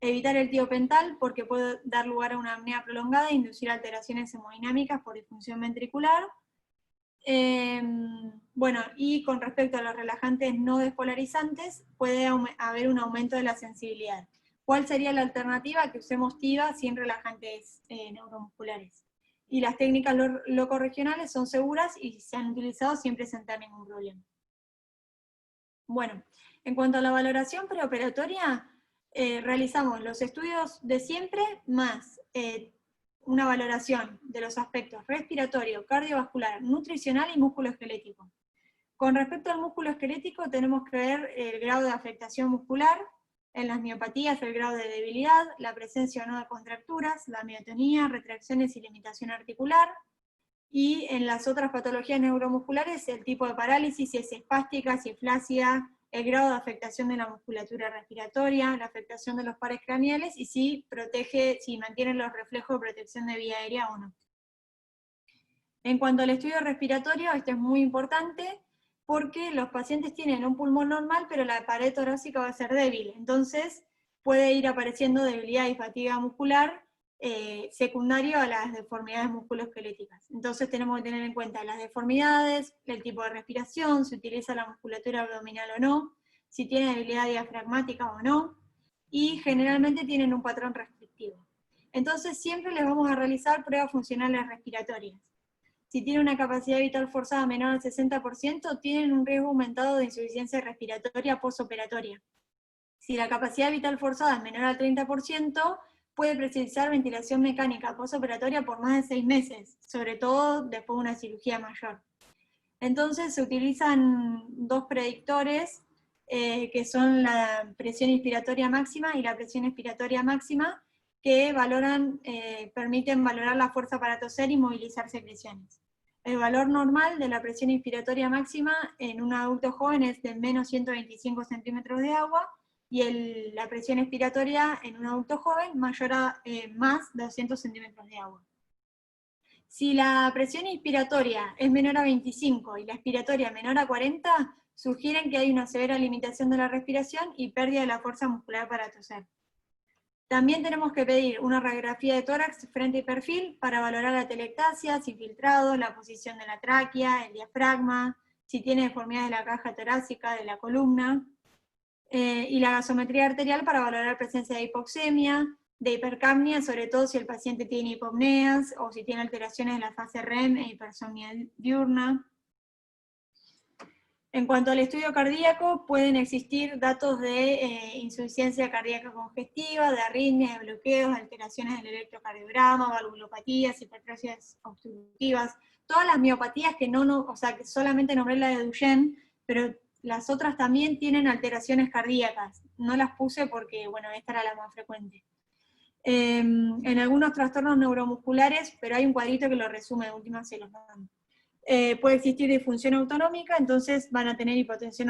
Evitar el tiopental porque puede dar lugar a una apnea prolongada e inducir alteraciones hemodinámicas por disfunción ventricular. Bueno, y con respecto a los relajantes no despolarizantes, puede haber un aumento de la sensibilidad. ¿Cuál sería la alternativa? Que usemos TIVA sin relajantes neuromusculares. Y las técnicas locorregionales son seguras y si se han utilizado siempre sin tener ningún problema. Bueno, en cuanto a la valoración preoperatoria, realizamos los estudios de siempre, más una valoración de los aspectos respiratorio, cardiovascular, nutricional y músculo-esquelético. Con respecto al músculo esquelético, tenemos que ver el grado de afectación muscular, en las miopatías el grado de debilidad, la presencia o no de contracturas, la miotonía, retracciones y limitación articular, y en las otras patologías neuromusculares el tipo de parálisis, si es espástica, si es flácida, el grado de afectación de la musculatura respiratoria, la afectación de los pares craneales, y si mantiene los reflejos de protección de vía aérea o no. En cuanto al estudio respiratorio, esto es muy importante, porque los pacientes tienen un pulmón normal, pero la pared torácica va a ser débil, entonces puede ir apareciendo debilidad y fatiga muscular secundario a las deformidades musculoesqueléticas. Entonces tenemos que tener en cuenta las deformidades, el tipo de respiración, si utiliza la musculatura abdominal o no, si tiene debilidad diafragmática o no, y generalmente tienen un patrón restrictivo. Entonces siempre les vamos a realizar pruebas funcionales respiratorias. Si tienen una capacidad vital forzada menor al 60%, tienen un riesgo aumentado de insuficiencia respiratoria postoperatoria. Si la capacidad vital forzada es menor al 30%, puede precisar ventilación mecánica postoperatoria por más de 6 meses, sobre todo después de una cirugía mayor. Entonces se utilizan dos predictores, que son la presión inspiratoria máxima y la presión expiratoria máxima, que permiten valorar la fuerza para toser y movilizar secreciones. El valor normal de la presión inspiratoria máxima en un adulto joven es de menos 125 centímetros de agua, y la presión expiratoria en un adulto joven mayor a más de 200 centímetros de agua. Si la presión inspiratoria es menor a 25 y la expiratoria menor a 40, sugieren que hay una severa limitación de la respiración y pérdida de la fuerza muscular para toser. También tenemos que pedir una radiografía de tórax, frente y perfil para valorar la telectasia, si filtrado, la posición de la tráquea, el diafragma, si tiene deformidades de la caja torácica, de la columna, y la gasometría arterial para valorar presencia de hipoxemia, de hipercapnia, sobre todo si el paciente tiene hipopneas o si tiene alteraciones de la fase REM e hipersomnia diurna. En cuanto al estudio cardíaco, pueden existir datos de insuficiencia cardíaca congestiva, de arritmias, de bloqueos, alteraciones del electrocardiograma, valvulopatías, hipertrofias obstructivas, todas las miopatías que o sea, que solamente nombré la de Duchenne, pero las otras también tienen alteraciones cardíacas. No las puse porque, bueno, esta era la más frecuente. En algunos trastornos neuromusculares, pero hay un cuadrito que lo resume, de última se los mando. Puede existir disfunción autonómica, entonces van a tener hipotensión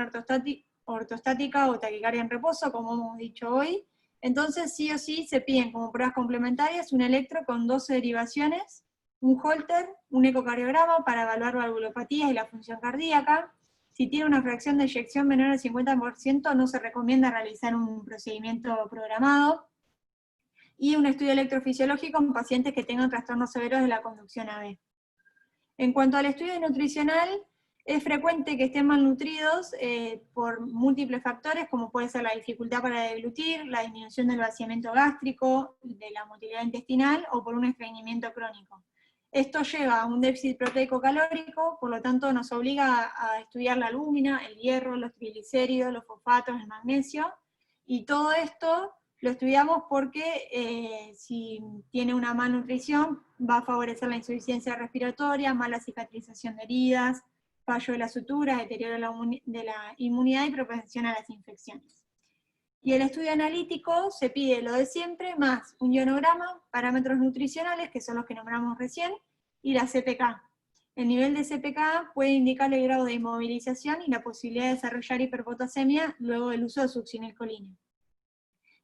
ortostática o taquicardia en reposo, como hemos dicho hoy. Entonces, sí o sí, se piden como pruebas complementarias un electro con 12 derivaciones, un Holter, un ecocardiograma para evaluar valvulopatías y la función cardíaca. Si tiene una fracción de eyección menor al 50%, no se recomienda realizar un procedimiento programado. Y un estudio electrofisiológico en pacientes que tengan trastornos severos de la conducción AB. En cuanto al estudio nutricional, es frecuente que estén malnutridos por múltiples factores, como puede ser la dificultad para deglutir, la disminución del vaciamiento gástrico, de la motilidad intestinal, o por un estreñimiento crónico. Esto lleva a un déficit proteico calórico, por lo tanto nos obliga a estudiar la albúmina, el hierro, los triglicéridos, los fosfatos, el magnesio, y todo esto lo estudiamos porque si tiene una malnutrición va a favorecer la insuficiencia respiratoria, mala cicatrización de heridas, fallo de las suturas, deterioro de la inmunidad y propensión a las infecciones. Y el estudio analítico se pide lo de siempre, más un ionograma, parámetros nutricionales, que son los que nombramos recién, y la CPK. El nivel de CPK puede indicar el grado de inmovilización y la posibilidad de desarrollar hiperpotasemia luego del uso de succinilcolina.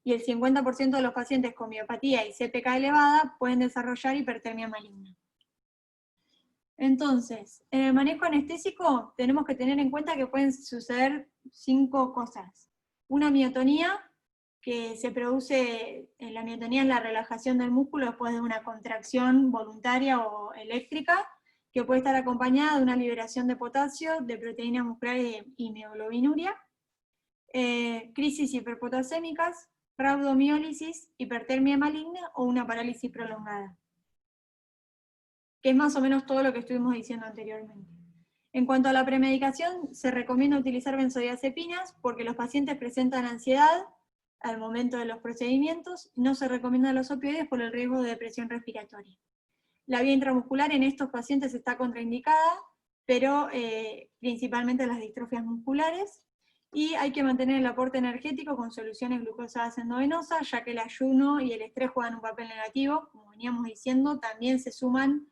Y el 50% de los pacientes con miopatía y CPK elevada pueden desarrollar hipertermia maligna. Entonces, en el manejo anestésico tenemos que tener en cuenta que pueden suceder 5 cosas. Una miotonía, que se produce, la miotonía es la relajación del músculo después de una contracción voluntaria o eléctrica, que puede estar acompañada de una liberación de potasio, de proteínas musculares y mioglobinuria, crisis hiperpotasémicas, rhabdomiólisis, hipertermia maligna o una parálisis prolongada. Que es más o menos todo lo que estuvimos diciendo anteriormente. En cuanto a la premedicación, se recomienda utilizar benzodiazepinas porque los pacientes presentan ansiedad al momento de los procedimientos, no se recomiendan los opioides por el riesgo de depresión respiratoria. La vía intramuscular en estos pacientes está contraindicada, pero principalmente las distrofias musculares, y hay que mantener el aporte energético con soluciones glucosadas endovenosas, ya que el ayuno y el estrés juegan un papel negativo, como veníamos diciendo, también se suman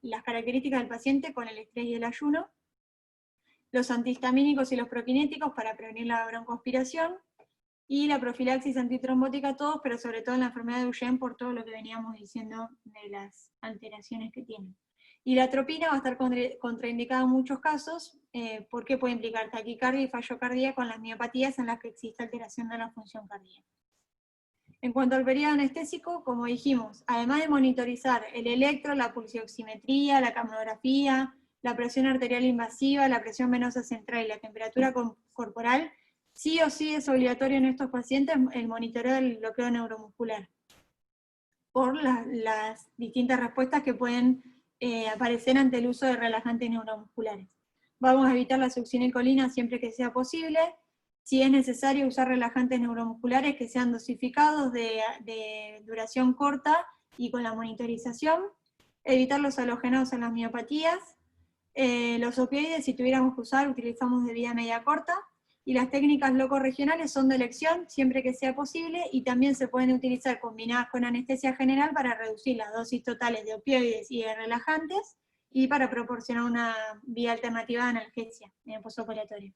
las características del paciente con el estrés y el ayuno, los antihistamínicos y los prokinéticos para prevenir la broncoaspiración, y la profilaxis antitrombótica todos, pero sobre todo en la enfermedad de Duchenne por todo lo que veníamos diciendo de las alteraciones que tienen. Y la atropina va a estar contraindicada en muchos casos, porque puede implicar taquicardia y fallo cardíaco con las miopatías en las que existe alteración de la función cardíaca. En cuanto al periodo anestésico, como dijimos, además de monitorizar el electro, la pulsioximetría, la camografía, la presión arterial invasiva, la presión venosa central y la temperatura corporal, sí o sí es obligatorio en estos pacientes el monitoreo del bloqueo neuromuscular, por las distintas respuestas que pueden aparecer ante el uso de relajantes neuromusculares. Vamos a evitar la succinilcolina siempre que sea posible. Si es necesario usar relajantes neuromusculares que sean dosificados de duración corta y con la monitorización. Evitar los halogenados en las miopatías. Los opioides, si tuviéramos que usar, utilizamos de vida media corta. Y las técnicas locorregionales son de elección siempre que sea posible, y también se pueden utilizar combinadas con anestesia general para reducir las dosis totales de opioides y de relajantes, y para proporcionar una vía alternativa de analgesia en el postoperatorio.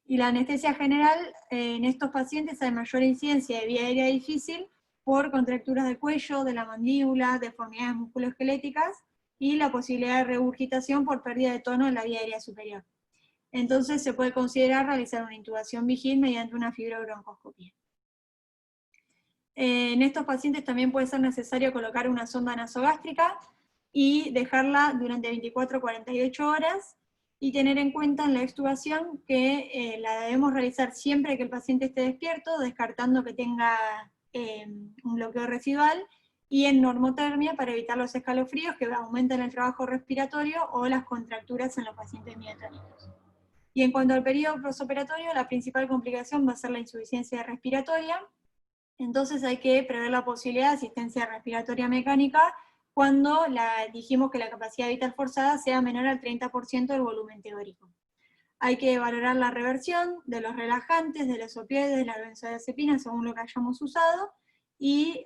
Y la anestesia general, en estos pacientes hay mayor incidencia de vía aérea difícil por contracturas del cuello, de la mandíbula, deformidades musculoesqueléticas, y la posibilidad de regurgitación por pérdida de tono en la vía aérea superior. Entonces se puede considerar realizar una intubación vigil mediante una fibrobroncoscopia. En estos pacientes también puede ser necesario colocar una sonda nasogástrica y dejarla durante 24 a 48 horas, y tener en cuenta en la extubación que la debemos realizar siempre que el paciente esté despierto, descartando que tenga un bloqueo residual, y en normotermia para evitar los escalofríos que aumentan el trabajo respiratorio o las contracturas en los pacientes miotónicos. Y en cuanto al periodo postoperatorio, la principal complicación va a ser la insuficiencia respiratoria. Entonces hay que prever la posibilidad de asistencia respiratoria mecánica cuando dijimos que la capacidad vital forzada sea menor al 30% del volumen teórico. Hay que valorar la reversión de los relajantes, de los opioides, de la benzodiazepina, según lo que hayamos usado, y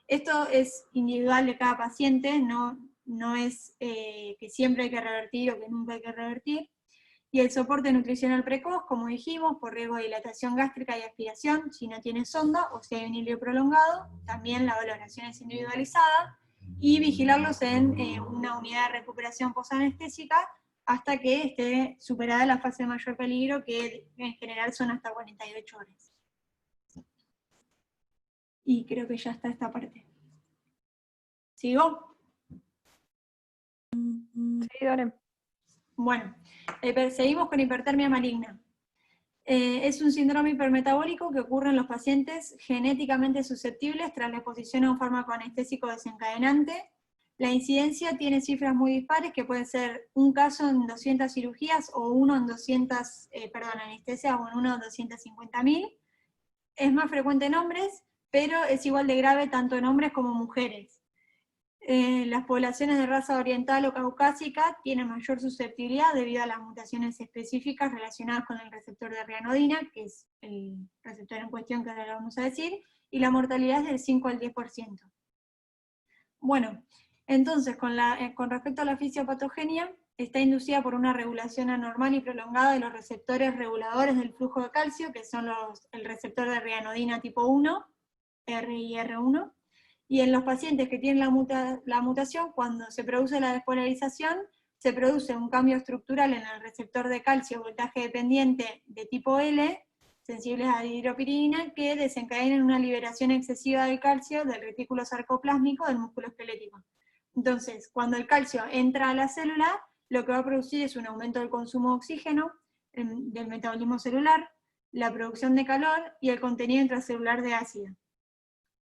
esto es individual de cada paciente, no es que siempre hay que revertir o que nunca hay que revertir. Y el soporte nutricional precoz, como dijimos, por riesgo de dilatación gástrica y aspiración, si no tiene sonda o si hay un hilio prolongado, también la valoración es individualizada, y vigilarlos en una unidad de recuperación posanestésica hasta que esté superada la fase de mayor peligro, que en general son hasta 48 horas. Y creo que ya está esta parte. ¿Sigo? Sí, Dore. Bueno, seguimos con hipertermia maligna. Es un síndrome hipermetabólico que ocurre en los pacientes genéticamente susceptibles tras la exposición a un fármaco anestésico desencadenante. La incidencia tiene cifras muy dispares, que pueden ser un caso en 200 cirugías, o uno en 200, anestesias, o en uno en 250.000. Es más frecuente en hombres, pero es igual de grave tanto en hombres como mujeres. Las poblaciones de raza oriental o caucásica tienen mayor susceptibilidad debido a las mutaciones específicas relacionadas con el receptor de rianodina, que es el receptor en cuestión que ahora lo vamos a decir, y la mortalidad es del 5 al 10%. Bueno, entonces con respecto a la fisiopatogenia, está inducida por una regulación anormal y prolongada de los receptores reguladores del flujo de calcio, que son el receptor de rianodina tipo 1, R y R1, y en los pacientes que tienen la mutación, cuando se produce la despolarización, se produce un cambio estructural en el receptor de calcio voltaje dependiente de tipo L, sensibles a dihidropiridina, que desencadenan una liberación excesiva del calcio del retículo sarcoplásmico del músculo esquelético. Entonces, cuando el calcio entra a la célula, lo que va a producir es un aumento del consumo de oxígeno, del metabolismo celular, la producción de calor y el contenido intracelular de ácido.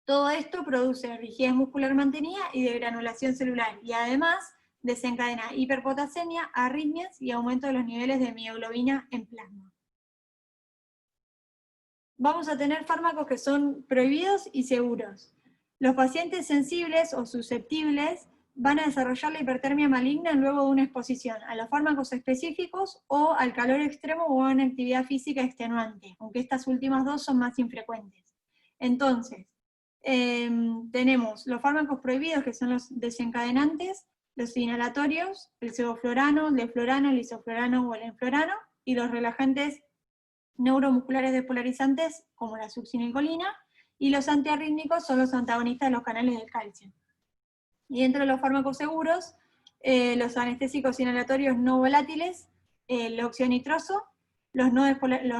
Todo esto produce rigidez muscular mantenida y degranulación celular, y además desencadena hiperpotasemia, arritmias y aumento de los niveles de mioglobina en plasma. Vamos a tener fármacos que son prohibidos y seguros. Los pacientes sensibles o susceptibles van a desarrollar la hipertermia maligna luego de una exposición a los fármacos específicos o al calor extremo o a una actividad física extenuante, aunque estas últimas dos son más infrecuentes. Entonces, tenemos los fármacos prohibidos, que son los desencadenantes, los inhalatorios, el sevoflurano, el deflurano, el isoflurano o el enflurano, y los relajantes neuromusculares despolarizantes, como la succinilcolina, y los antiarrítmicos son los antagonistas de los canales del calcio. Y dentro de los fármacos seguros, los anestésicos inhalatorios no volátiles, el óxido nitroso, los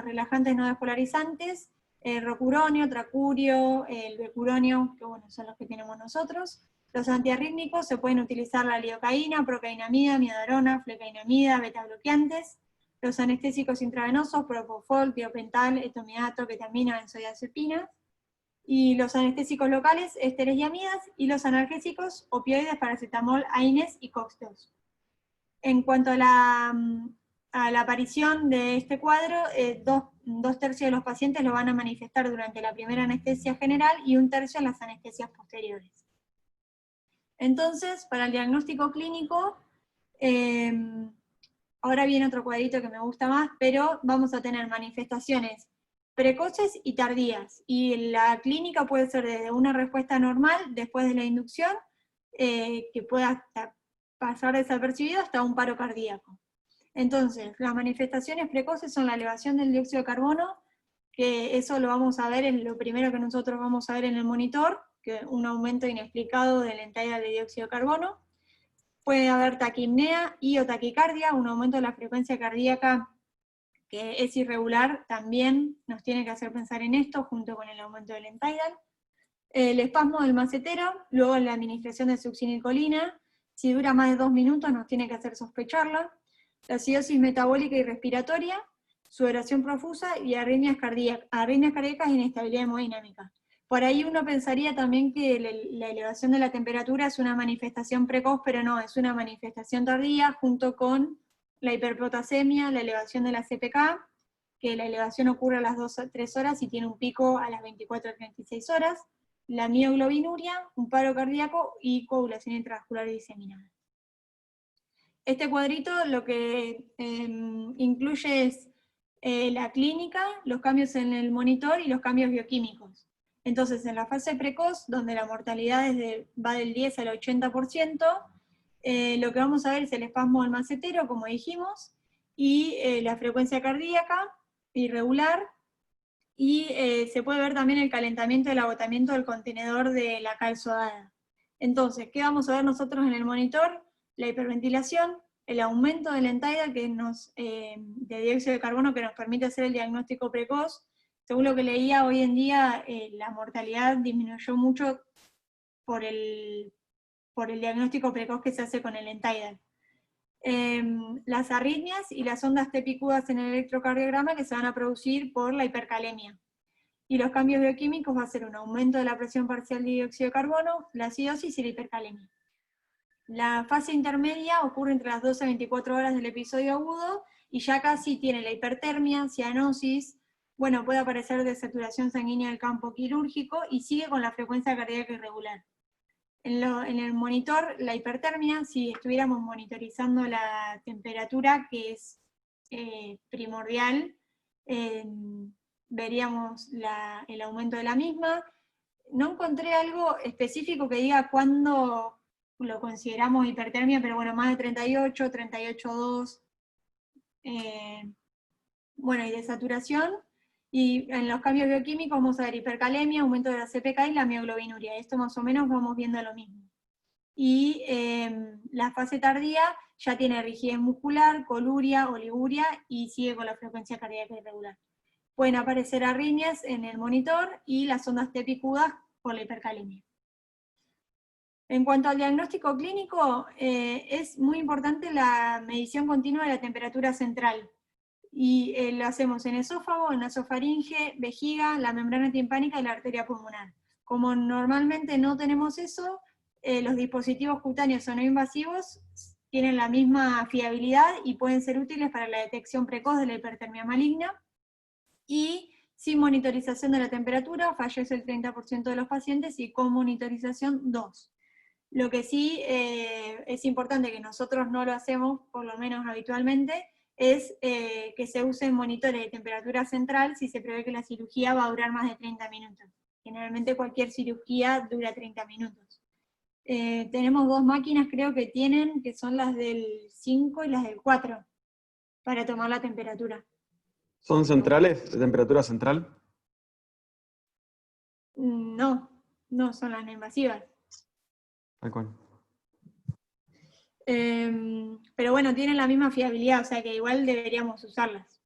relajantes no despolarizantes, el rocuronio, tracurio, el becuronio, que bueno, son los que tenemos nosotros. Los antiarrítmicos se pueden utilizar la lidocaína, procainamida, midazolam, flecainamida, beta-bloqueantes. Los anestésicos intravenosos, propofol, tiopental, etomidato, ketamina, benzodiazepina. Y los anestésicos locales, ésteres y amidas. Y los analgésicos, opioides, paracetamol, AINES y COX-2. En cuanto a la aparición de este cuadro, dos tercios de los pacientes lo van a manifestar durante la primera anestesia general y un tercio en las anestesias posteriores. Entonces, para el diagnóstico clínico, ahora viene otro cuadrito que me gusta más, pero vamos a tener manifestaciones precoces y tardías, y la clínica puede ser desde una respuesta normal después de la inducción, que pueda pasar desapercibido hasta un paro cardíaco. Entonces, las manifestaciones precoces son la elevación del dióxido de carbono, que eso lo vamos a ver, en lo primero que nosotros vamos a ver en el monitor, que un aumento inexplicado del entidal de dióxido de carbono. Puede haber taquipnea y o taquicardia, un aumento de la frecuencia cardíaca que es irregular, también nos tiene que hacer pensar en esto, junto con el aumento del entidal. El espasmo del macetero, luego la administración de succinilcolina, si dura más de 2 minutos nos tiene que hacer sospecharla. La acidosis metabólica y respiratoria, sudoración profusa y arritmias cardíacas e inestabilidad hemodinámica. Por ahí uno pensaría también que la elevación de la temperatura es una manifestación precoz, pero no, es una manifestación tardía, junto con la hiperpotasemia, la elevación de la CPK, que la elevación ocurre a las 2 a 3 horas y tiene un pico a las 24 a 36 horas, la mioglobinuria, un paro cardíaco y coagulación intravascular diseminada. Este cuadrito lo que incluye es la clínica, los cambios en el monitor y los cambios bioquímicos. Entonces, en la fase precoz, donde la mortalidad va del 10 al 80%, lo que vamos a ver es el espasmo del macetero, como dijimos, y la frecuencia cardíaca irregular, y se puede ver también el calentamiento y el agotamiento del contenedor de la cal sodada. Entonces, ¿qué vamos a ver nosotros en el monitor? La hiperventilación, el aumento del entidal de dióxido de carbono que nos permite hacer el diagnóstico precoz. Según lo que leía, hoy en día la mortalidad disminuyó mucho por el diagnóstico precoz que se hace con el entidal. Las arritmias y las ondas T picudas en el electrocardiograma que se van a producir por la hipercalemia. Y los cambios bioquímicos va a ser un aumento de la presión parcial de dióxido de carbono, la acidosis y la hipercalemia. La fase intermedia ocurre entre las 12 a 24 horas del episodio agudo, y ya casi tiene la hipertermia, cianosis, bueno, puede aparecer desaturación sanguínea del campo quirúrgico, y sigue con la frecuencia cardíaca irregular. En el monitor, la hipertermia, si estuviéramos monitorizando la temperatura, que es primordial, veríamos el aumento de la misma. No encontré algo específico que diga cuándo lo consideramos hipertermia, pero bueno, más de 38, 38,2, bueno, y de saturación. Y en los cambios bioquímicos vamos a ver hipercalemia, aumento de la CPK y la mioglobinuria. Esto más o menos vamos viendo lo mismo. Y la fase tardía ya tiene rigidez muscular, coluria, oliguria, y sigue con la frecuencia cardíaca irregular. Pueden aparecer arritmias en el monitor y las ondas T picudas por la hipercalemia. En cuanto al diagnóstico clínico, es muy importante la medición continua de la temperatura central. Y lo hacemos en esófago, en nasofaringe, vejiga, la membrana timpánica y la arteria pulmonar. Como normalmente no tenemos eso, los dispositivos cutáneos o no invasivos tienen la misma fiabilidad y pueden ser útiles para la detección precoz de la hipertermia maligna. Y sin monitorización de la temperatura fallece el 30% de los pacientes, y con monitorización 2%. Lo que sí es importante, que nosotros no lo hacemos, por lo menos habitualmente, es que se usen monitores de temperatura central si se prevé que la cirugía va a durar más de 30 minutos. Generalmente cualquier cirugía dura 30 minutos. Tenemos 2 máquinas, creo que son las del 5 y las del 4, para tomar la temperatura. ¿Son centrales, de temperatura central? No, no son las no invasivas. Tal cual. Pero bueno, tienen la misma fiabilidad, o sea que igual deberíamos usarlas.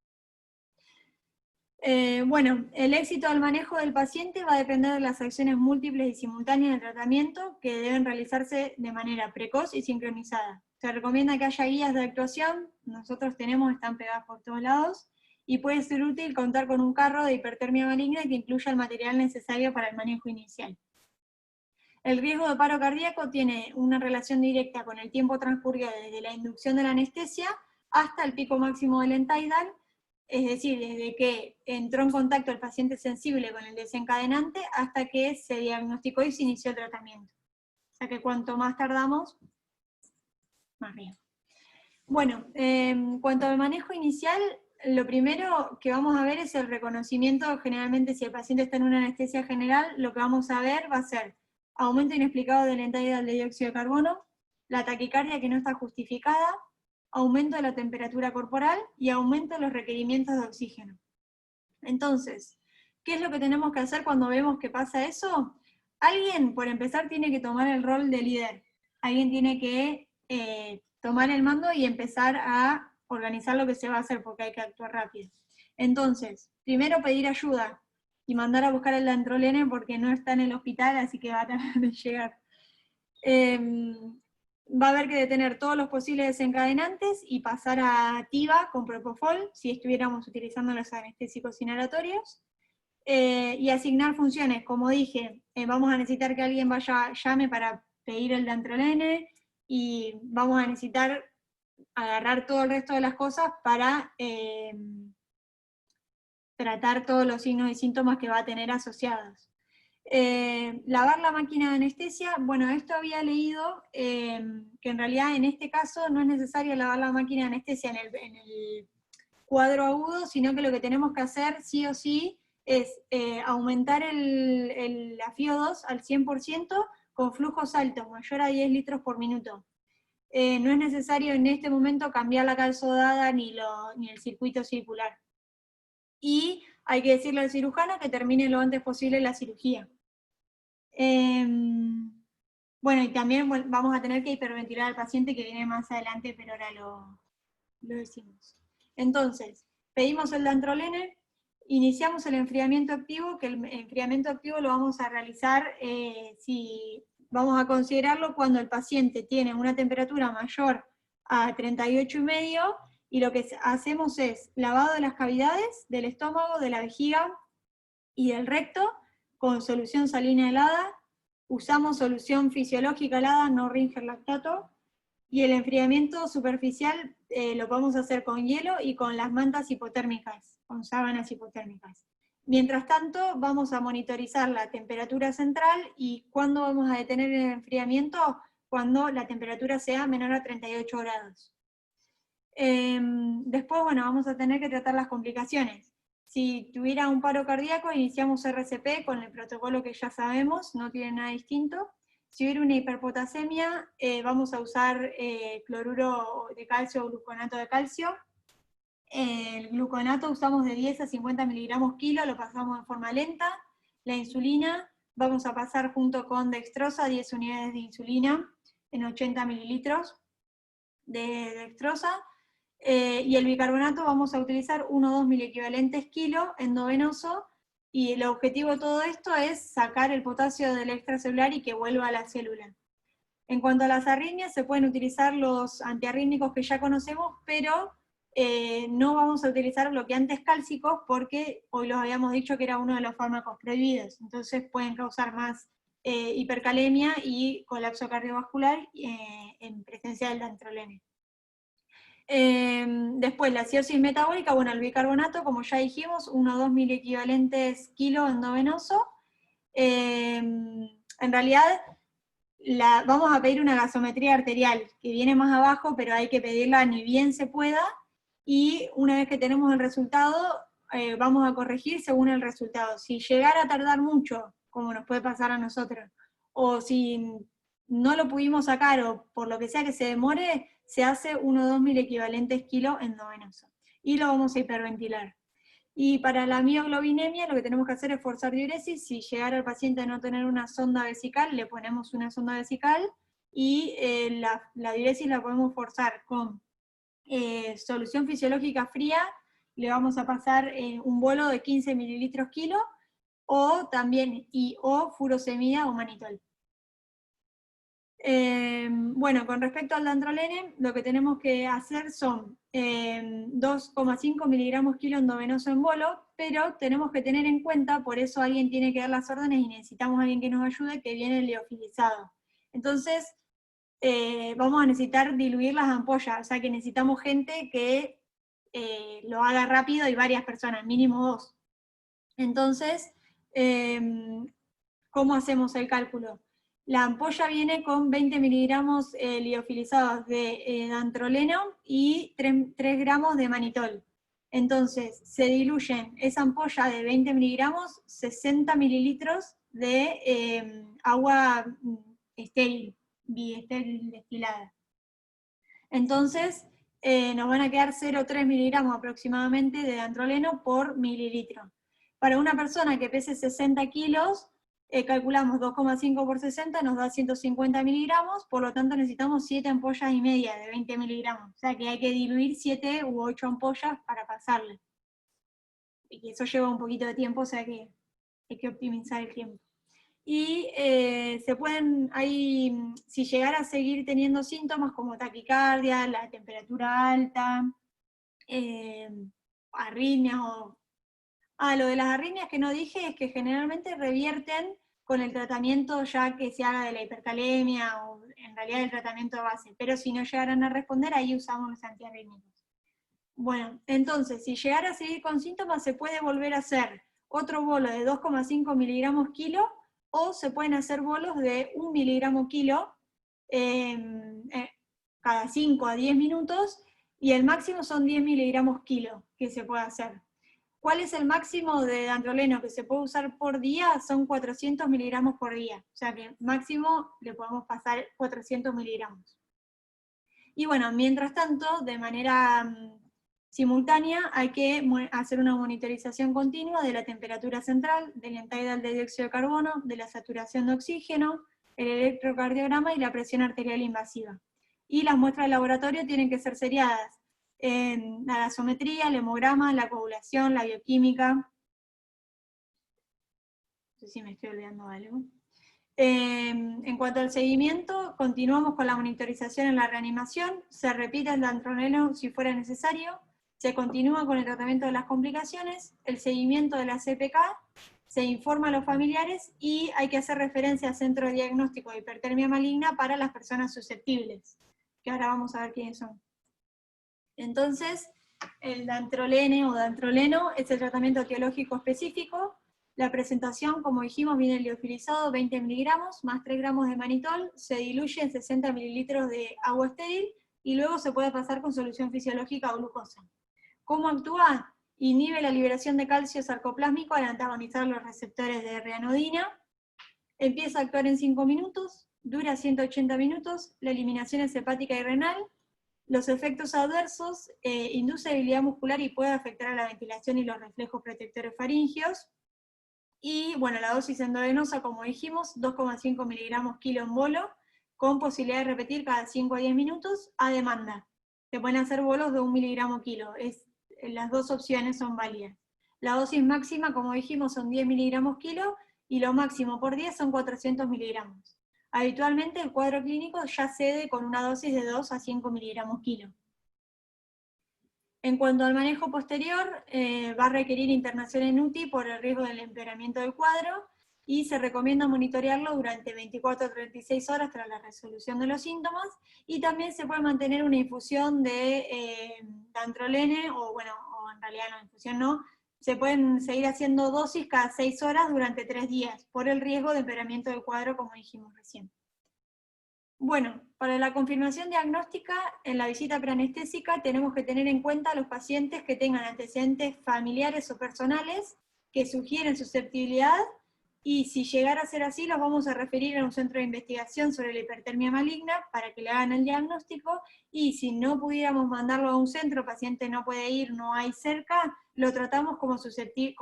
Bueno, el éxito del manejo del paciente va a depender de las acciones múltiples y simultáneas del tratamiento, que deben realizarse de manera precoz y sincronizada. Se recomienda que haya guías de actuación, nosotros están pegadas por todos lados, y puede ser útil contar con un carro de hipertermia maligna que incluya el material necesario para el manejo inicial. El riesgo de paro cardíaco tiene una relación directa con el tiempo transcurrido desde la inducción de la anestesia hasta el pico máximo del entidal, es decir, desde que entró en contacto el paciente sensible con el desencadenante hasta que se diagnosticó y se inició el tratamiento. O sea que cuanto más tardamos, más riesgo. Bueno, en cuanto al manejo inicial, lo primero que vamos a ver es el reconocimiento. Generalmente, si el paciente está en una anestesia general, lo que vamos a ver va a ser aumento inexplicado del entidal de dióxido de carbono, la taquicardia que no está justificada, aumento de la temperatura corporal y aumento de los requerimientos de oxígeno. Entonces, ¿qué es lo que tenemos que hacer cuando vemos que pasa eso? Alguien, por empezar, tiene que tomar el rol de líder. Alguien tiene que tomar el mando y empezar a organizar lo que se va a hacer, porque hay que actuar rápido. Entonces, primero pedir ayuda y mandar a buscar el dantrolene porque no está en el hospital, así que va a tener que llegar. Va a haber que detener todos los posibles desencadenantes y pasar a TIVA con propofol, si estuviéramos utilizando los anestésicos inhalatorios, y asignar funciones. Como dije, vamos a necesitar que alguien llame para pedir el dantrolene, y vamos a necesitar agarrar todo el resto de las cosas para tratar todos los signos y síntomas que va a tener asociados. Lavar la máquina de anestesia, bueno, esto había leído que en realidad en este caso no es necesario lavar la máquina de anestesia en el cuadro agudo, sino que lo que tenemos que hacer sí o sí es aumentar la FiO2 al 100% con flujos altos, mayor a 10 litros por minuto. No es necesario en este momento cambiar la calzodada ni el circuito circular. Y hay que decirle al cirujano que termine lo antes posible la cirugía. Bueno, y también vamos a tener que hiperventilar al paciente, que viene más adelante, pero ahora lo decimos. Entonces, pedimos el dantrolene, iniciamos el enfriamiento activo, que el enfriamiento activo lo vamos a realizar, vamos a considerarlo cuando el paciente tiene una temperatura mayor a 38,5, y lo que hacemos es lavado de las cavidades, del estómago, de la vejiga y del recto, con solución salina helada. Usamos solución fisiológica helada, no Ringer lactato, y el enfriamiento superficial lo podemos hacer con hielo y con las mantas hipotérmicas, con sábanas hipotérmicas. Mientras tanto, vamos a monitorizar la temperatura central, y ¿cuándo vamos a detener el enfriamiento? Cuando la temperatura sea menor a 38 grados. Después, bueno, vamos a tener que tratar las complicaciones. Si tuviera un paro cardíaco, iniciamos RCP con el protocolo que ya sabemos, no tiene nada distinto. Si hubiera una hiperpotasemia, vamos a usar cloruro de calcio o gluconato de calcio. El gluconato usamos de 10 a 50 miligramos kilo, lo pasamos de forma lenta. La insulina, vamos a pasar junto con dextrosa, 10 unidades de insulina en 80 mililitros de dextrosa. Y el bicarbonato vamos a utilizar 1 o 2 miliequivalentes kilo endovenoso, y el objetivo de todo esto es sacar el potasio del extracelular y que vuelva a la célula. En cuanto a las arritmias, se pueden utilizar los antiarrítmicos que ya conocemos, pero no vamos a utilizar bloqueantes cálcicos porque hoy los habíamos dicho que era uno de los fármacos prohibidos, entonces pueden causar más hipercalemia y colapso cardiovascular en presencia del dantrolene. Después la cirrosis metabólica, bueno, el bicarbonato, como ya dijimos, 1 o 2 miliequivalentes kilo endovenoso. En realidad vamos a pedir una gasometría arterial, que viene más abajo, pero hay que pedirla ni bien se pueda, y una vez que tenemos el resultado, vamos a corregir según el resultado. Si llegara a tardar mucho, como nos puede pasar a nosotros, o si no lo pudimos sacar, o por lo que sea que se demore, se hace 1 o 2 miliequivalentes kilo endovenoso, y lo vamos a hiperventilar. Y para la mioglobinemia lo que tenemos que hacer es forzar diuresis. Si llegara el paciente a no tener una sonda vesical, le ponemos una sonda vesical, y la diuresis la podemos forzar con solución fisiológica fría, le vamos a pasar un bolo de 15 mililitros kilo, o también o furosemida o manitol. Bueno, con respecto al dantrolene, lo que tenemos que hacer son 2,5 miligramos kilo endovenoso en bolo, pero tenemos que tener en cuenta, por eso alguien tiene que dar las órdenes y necesitamos a alguien que nos ayude, que viene liofilizado. Entonces, vamos a necesitar diluir las ampollas, o sea que necesitamos gente que lo haga rápido, y varias personas, mínimo 2. Entonces, ¿cómo hacemos el cálculo? La ampolla viene con 20 miligramos liofilizados de dantroleno y 3 gramos de manitol. Entonces, se diluyen esa ampolla de 20 miligramos, 60 mililitros de agua estéril, biestéril destilada. Entonces, nos van a quedar 0,3 miligramos aproximadamente de dantroleno por mililitro. Para una persona que pese 60 kilos, calculamos 2,5 por 60, nos da 150 miligramos, por lo tanto necesitamos 7 ampollas y media de 20 miligramos. O sea que hay que diluir 7 u 8 ampollas para pasarle. Y que eso lleva un poquito de tiempo, o sea que hay que optimizar el tiempo. Y se pueden, si llegara a seguir teniendo síntomas como taquicardia, la temperatura alta, arritmias o... lo de las arritmias que no dije es que generalmente revierten con el tratamiento ya que se haga de la hipercalemia o en realidad el tratamiento de base, pero si no llegaran a responder, ahí usamos los antiarrítmicos. Bueno, entonces, si llegara a seguir con síntomas, se puede volver a hacer otro bolo de 2,5 miligramos kilo, o se pueden hacer bolos de 1 miligramo kilo cada 5 a 10 minutos, y el máximo son 10 miligramos kilo que se puede hacer. ¿Cuál es el máximo de dantroleno que se puede usar por día? Son 400 miligramos por día, o sea que máximo le podemos pasar 400 miligramos. Y bueno, mientras tanto, de manera simultánea, hay que hacer una monitorización continua de la temperatura central, del entidal de dióxido de carbono, de la saturación de oxígeno, el electrocardiograma y la presión arterial invasiva. Y las muestras de laboratorio tienen que ser seriadas en la gasometría, el hemograma, la coagulación, la bioquímica. No sé si me estoy olvidando algo. En cuanto al seguimiento, continuamos con la monitorización en la reanimación, se repite el dantroleno si fuera necesario, se continúa con el tratamiento de las complicaciones, el seguimiento de la CPK, se informa a los familiares y hay que hacer referencia al centro de diagnóstico de hipertermia maligna para las personas susceptibles, que ahora vamos a ver quiénes son. Entonces, el dantrolene o dantroleno es el tratamiento etiológico específico. La presentación, como dijimos, viene liofilizado, 20 miligramos, más 3 gramos de manitol, se diluye en 60 mililitros de agua estéril, y luego se puede pasar con solución fisiológica o glucosa. ¿Cómo actúa? Inhibe la liberación de calcio sarcoplásmico al antagonizar los receptores de R-anodina, empieza a actuar en 5 minutos, dura 180 minutos, la eliminación es hepática y renal. Los efectos adversos, induce debilidad muscular y puede afectar a la ventilación y los reflejos protectores faringeos. Y bueno, la dosis endovenosa, como dijimos, 2,5 miligramos kilo en bolo, con posibilidad de repetir cada 5 a 10 minutos a demanda. Se pueden hacer bolos de 1 miligramo kilo, las dos opciones son válidas. La dosis máxima, como dijimos, son 10 miligramos kilo, y lo máximo por día son 400 miligramos. Habitualmente el cuadro clínico ya cede con una dosis de 2 a 5 miligramos kilo. En cuanto al manejo posterior, va a requerir internación en UTI por el riesgo del empeoramiento del cuadro, y se recomienda monitorearlo durante 24 a 36 horas tras la resolución de los síntomas, y también se puede mantener una infusión de dantrolene, o en realidad no, infusión no, se pueden seguir haciendo dosis cada 6 horas durante 3 días, por el riesgo de empeoramiento del cuadro, como dijimos recién. Bueno, para la confirmación diagnóstica, en la visita preanestésica tenemos que tener en cuenta a los pacientes que tengan antecedentes familiares o personales que sugieren susceptibilidad, y si llegara a ser así, los vamos a referir a un centro de investigación sobre la hipertermia maligna para que le hagan el diagnóstico, y si no pudiéramos mandarlo a un centro, el paciente no puede ir, no hay cerca, lo tratamos como susceptible,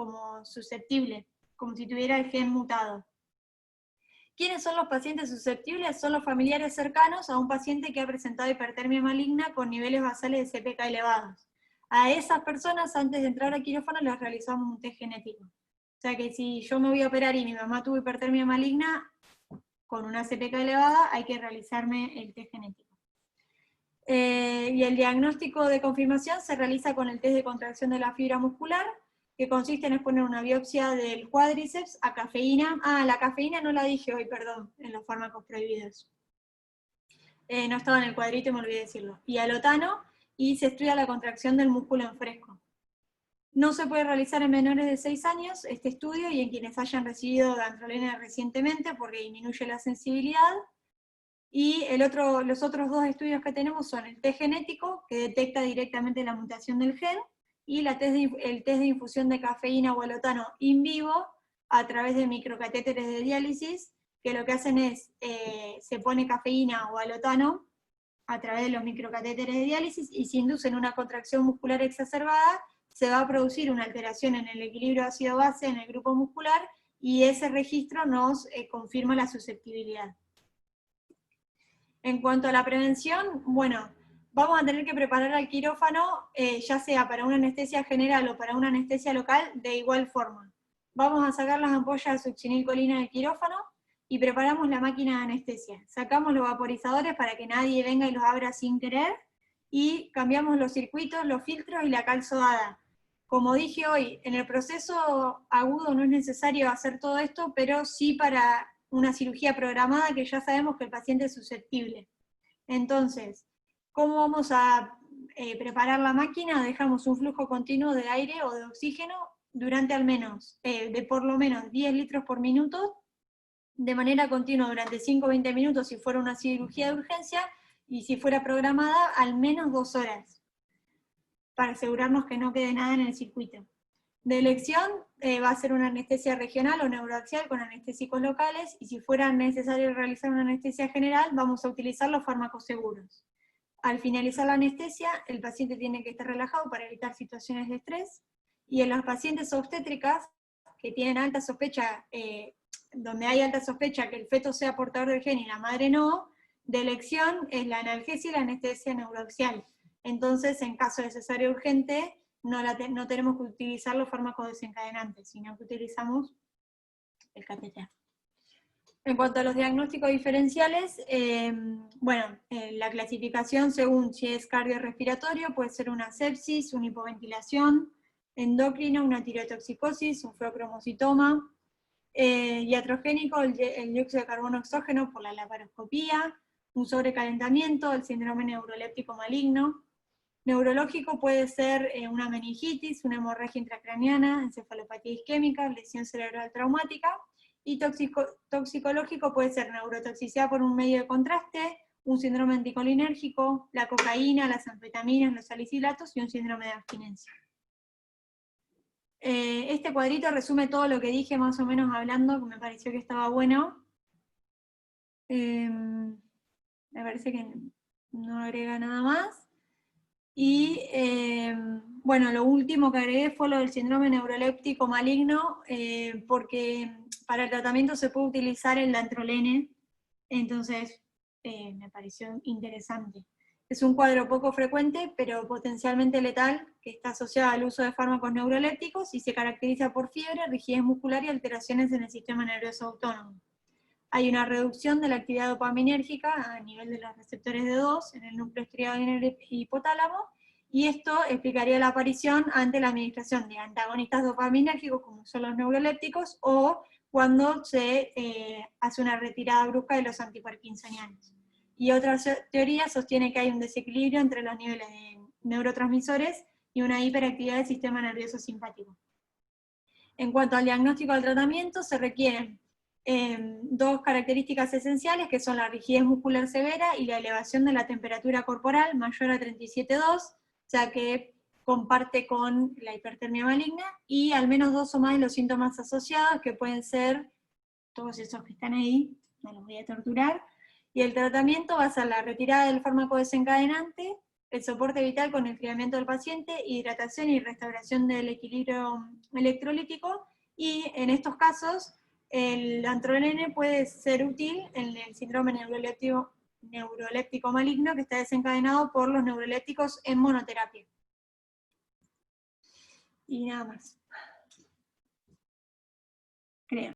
como si tuviera el gen mutado. ¿Quiénes son los pacientes susceptibles? Son los familiares cercanos a un paciente que ha presentado hipertermia maligna con niveles basales de CPK elevados. A esas personas, antes de entrar a quirófano, les realizamos un test genético. O sea que si yo me voy a operar y mi mamá tuvo hipertermia maligna con una CPK elevada, hay que realizarme el test genético. Y el diagnóstico de confirmación se realiza con el test de contracción de la fibra muscular, que consiste en exponer una biopsia del cuádriceps a cafeína. La cafeína no la dije hoy, perdón, en los fármacos prohibidos. No estaba en el cuadrito y me olvidé decirlo. Y alotano, y se estudia la contracción del músculo en fresco. No se puede realizar en menores de 6 años este estudio, y en quienes hayan recibido dantrolena recientemente, porque disminuye la sensibilidad. Y los otros 2 estudios que tenemos son el test genético, que detecta directamente la mutación del gen, y el test de infusión de cafeína o alotano in vivo a través de microcatéteres de diálisis, que lo que hacen es, se pone cafeína o alotano a través de los microcatéteres de diálisis, y si inducen una contracción muscular exacerbada, se va a producir una alteración en el equilibrio ácido-base en el grupo muscular, y ese registro nos confirma la susceptibilidad. En cuanto a la prevención, bueno, vamos a tener que preparar al quirófano, ya sea para una anestesia general o para una anestesia local, de igual forma. Vamos a sacar las ampollas de succinilcolina del quirófano y preparamos la máquina de anestesia. Sacamos los vaporizadores para que nadie venga y los abra sin querer, y cambiamos los circuitos, los filtros y la cal sodada. Como dije hoy, en el proceso agudo no es necesario hacer todo esto, pero sí para una cirugía programada que ya sabemos que el paciente es susceptible. Entonces, ¿cómo vamos a preparar la máquina? Dejamos un flujo continuo de aire o de oxígeno durante al menos, de por lo menos 10 litros por minuto, de manera continua durante 5 o 20 minutos si fuera una cirugía de urgencia, y si fuera programada, al menos 2 horas, para asegurarnos que no quede nada en el circuito. De elección va a ser una anestesia regional o neuroaxial con anestésicos locales, y si fuera necesario realizar una anestesia general, vamos a utilizar los fármacos seguros. Al finalizar la anestesia, el paciente tiene que estar relajado para evitar situaciones de estrés, y en las pacientes obstétricas que tienen alta sospecha, donde hay alta sospecha que el feto sea portador del gen y la madre no, de elección es la analgesia y la anestesia neuroaxial. Entonces, en caso de cesárea urgente, no tenemos que utilizar los fármacos desencadenantes, sino que utilizamos el catéter. En cuanto a los diagnósticos diferenciales, la clasificación según si es cardiorrespiratorio puede ser una sepsis, una hipoventilación, endocrino, una tireotoxicosis, un feocromocitoma, iatrogénico, el dióxido de carbono exógeno por la laparoscopía, un sobrecalentamiento, el síndrome neuroléptico maligno. Neurológico puede ser una meningitis, una hemorragia intracraniana, encefalopatía isquémica, lesión cerebral traumática, y toxicológico puede ser neurotoxicidad por un medio de contraste, un síndrome anticolinérgico, la cocaína, las anfetaminas, los salicilatos y un síndrome de abstinencia. Este cuadrito resume todo lo que dije más o menos hablando, que me pareció que estaba bueno. Me parece que no agrega nada más. Y lo último que agregué fue lo del síndrome neuroléptico maligno, porque para el tratamiento se puede utilizar el dantrolene, entonces me pareció interesante. Es un cuadro poco frecuente, pero potencialmente letal, que está asociado al uso de fármacos neurolépticos y se caracteriza por fiebre, rigidez muscular y alteraciones en el sistema nervioso autónomo. Hay una reducción de la actividad dopaminérgica a nivel de los receptores de 2 en el núcleo estriado y en el hipotálamo, y esto explicaría la aparición ante la administración de antagonistas dopaminérgicos, como son los neurolépticos, o cuando se hace una retirada brusca de los antiparkinsonianos. Y otra teoría sostiene que hay un desequilibrio entre los niveles de neurotransmisores y una hiperactividad del sistema nervioso simpático. En cuanto al diagnóstico del tratamiento, se requieren dos características esenciales, que son la rigidez muscular severa y la elevación de la temperatura corporal mayor a 37,2, ya que comparte con la hipertermia maligna, y al menos 2 o más de los síntomas asociados, que pueden ser todos esos que están ahí, no los voy a torturar. Y el tratamiento va a ser la retirada del fármaco desencadenante, el soporte vital con enfriamiento del paciente, hidratación y restauración del equilibrio electrolítico, y en estos casos el dantrolene puede ser útil en el síndrome neuroléptico maligno, que está desencadenado por los neurolépticos en monoterapia. Y nada más. Creo.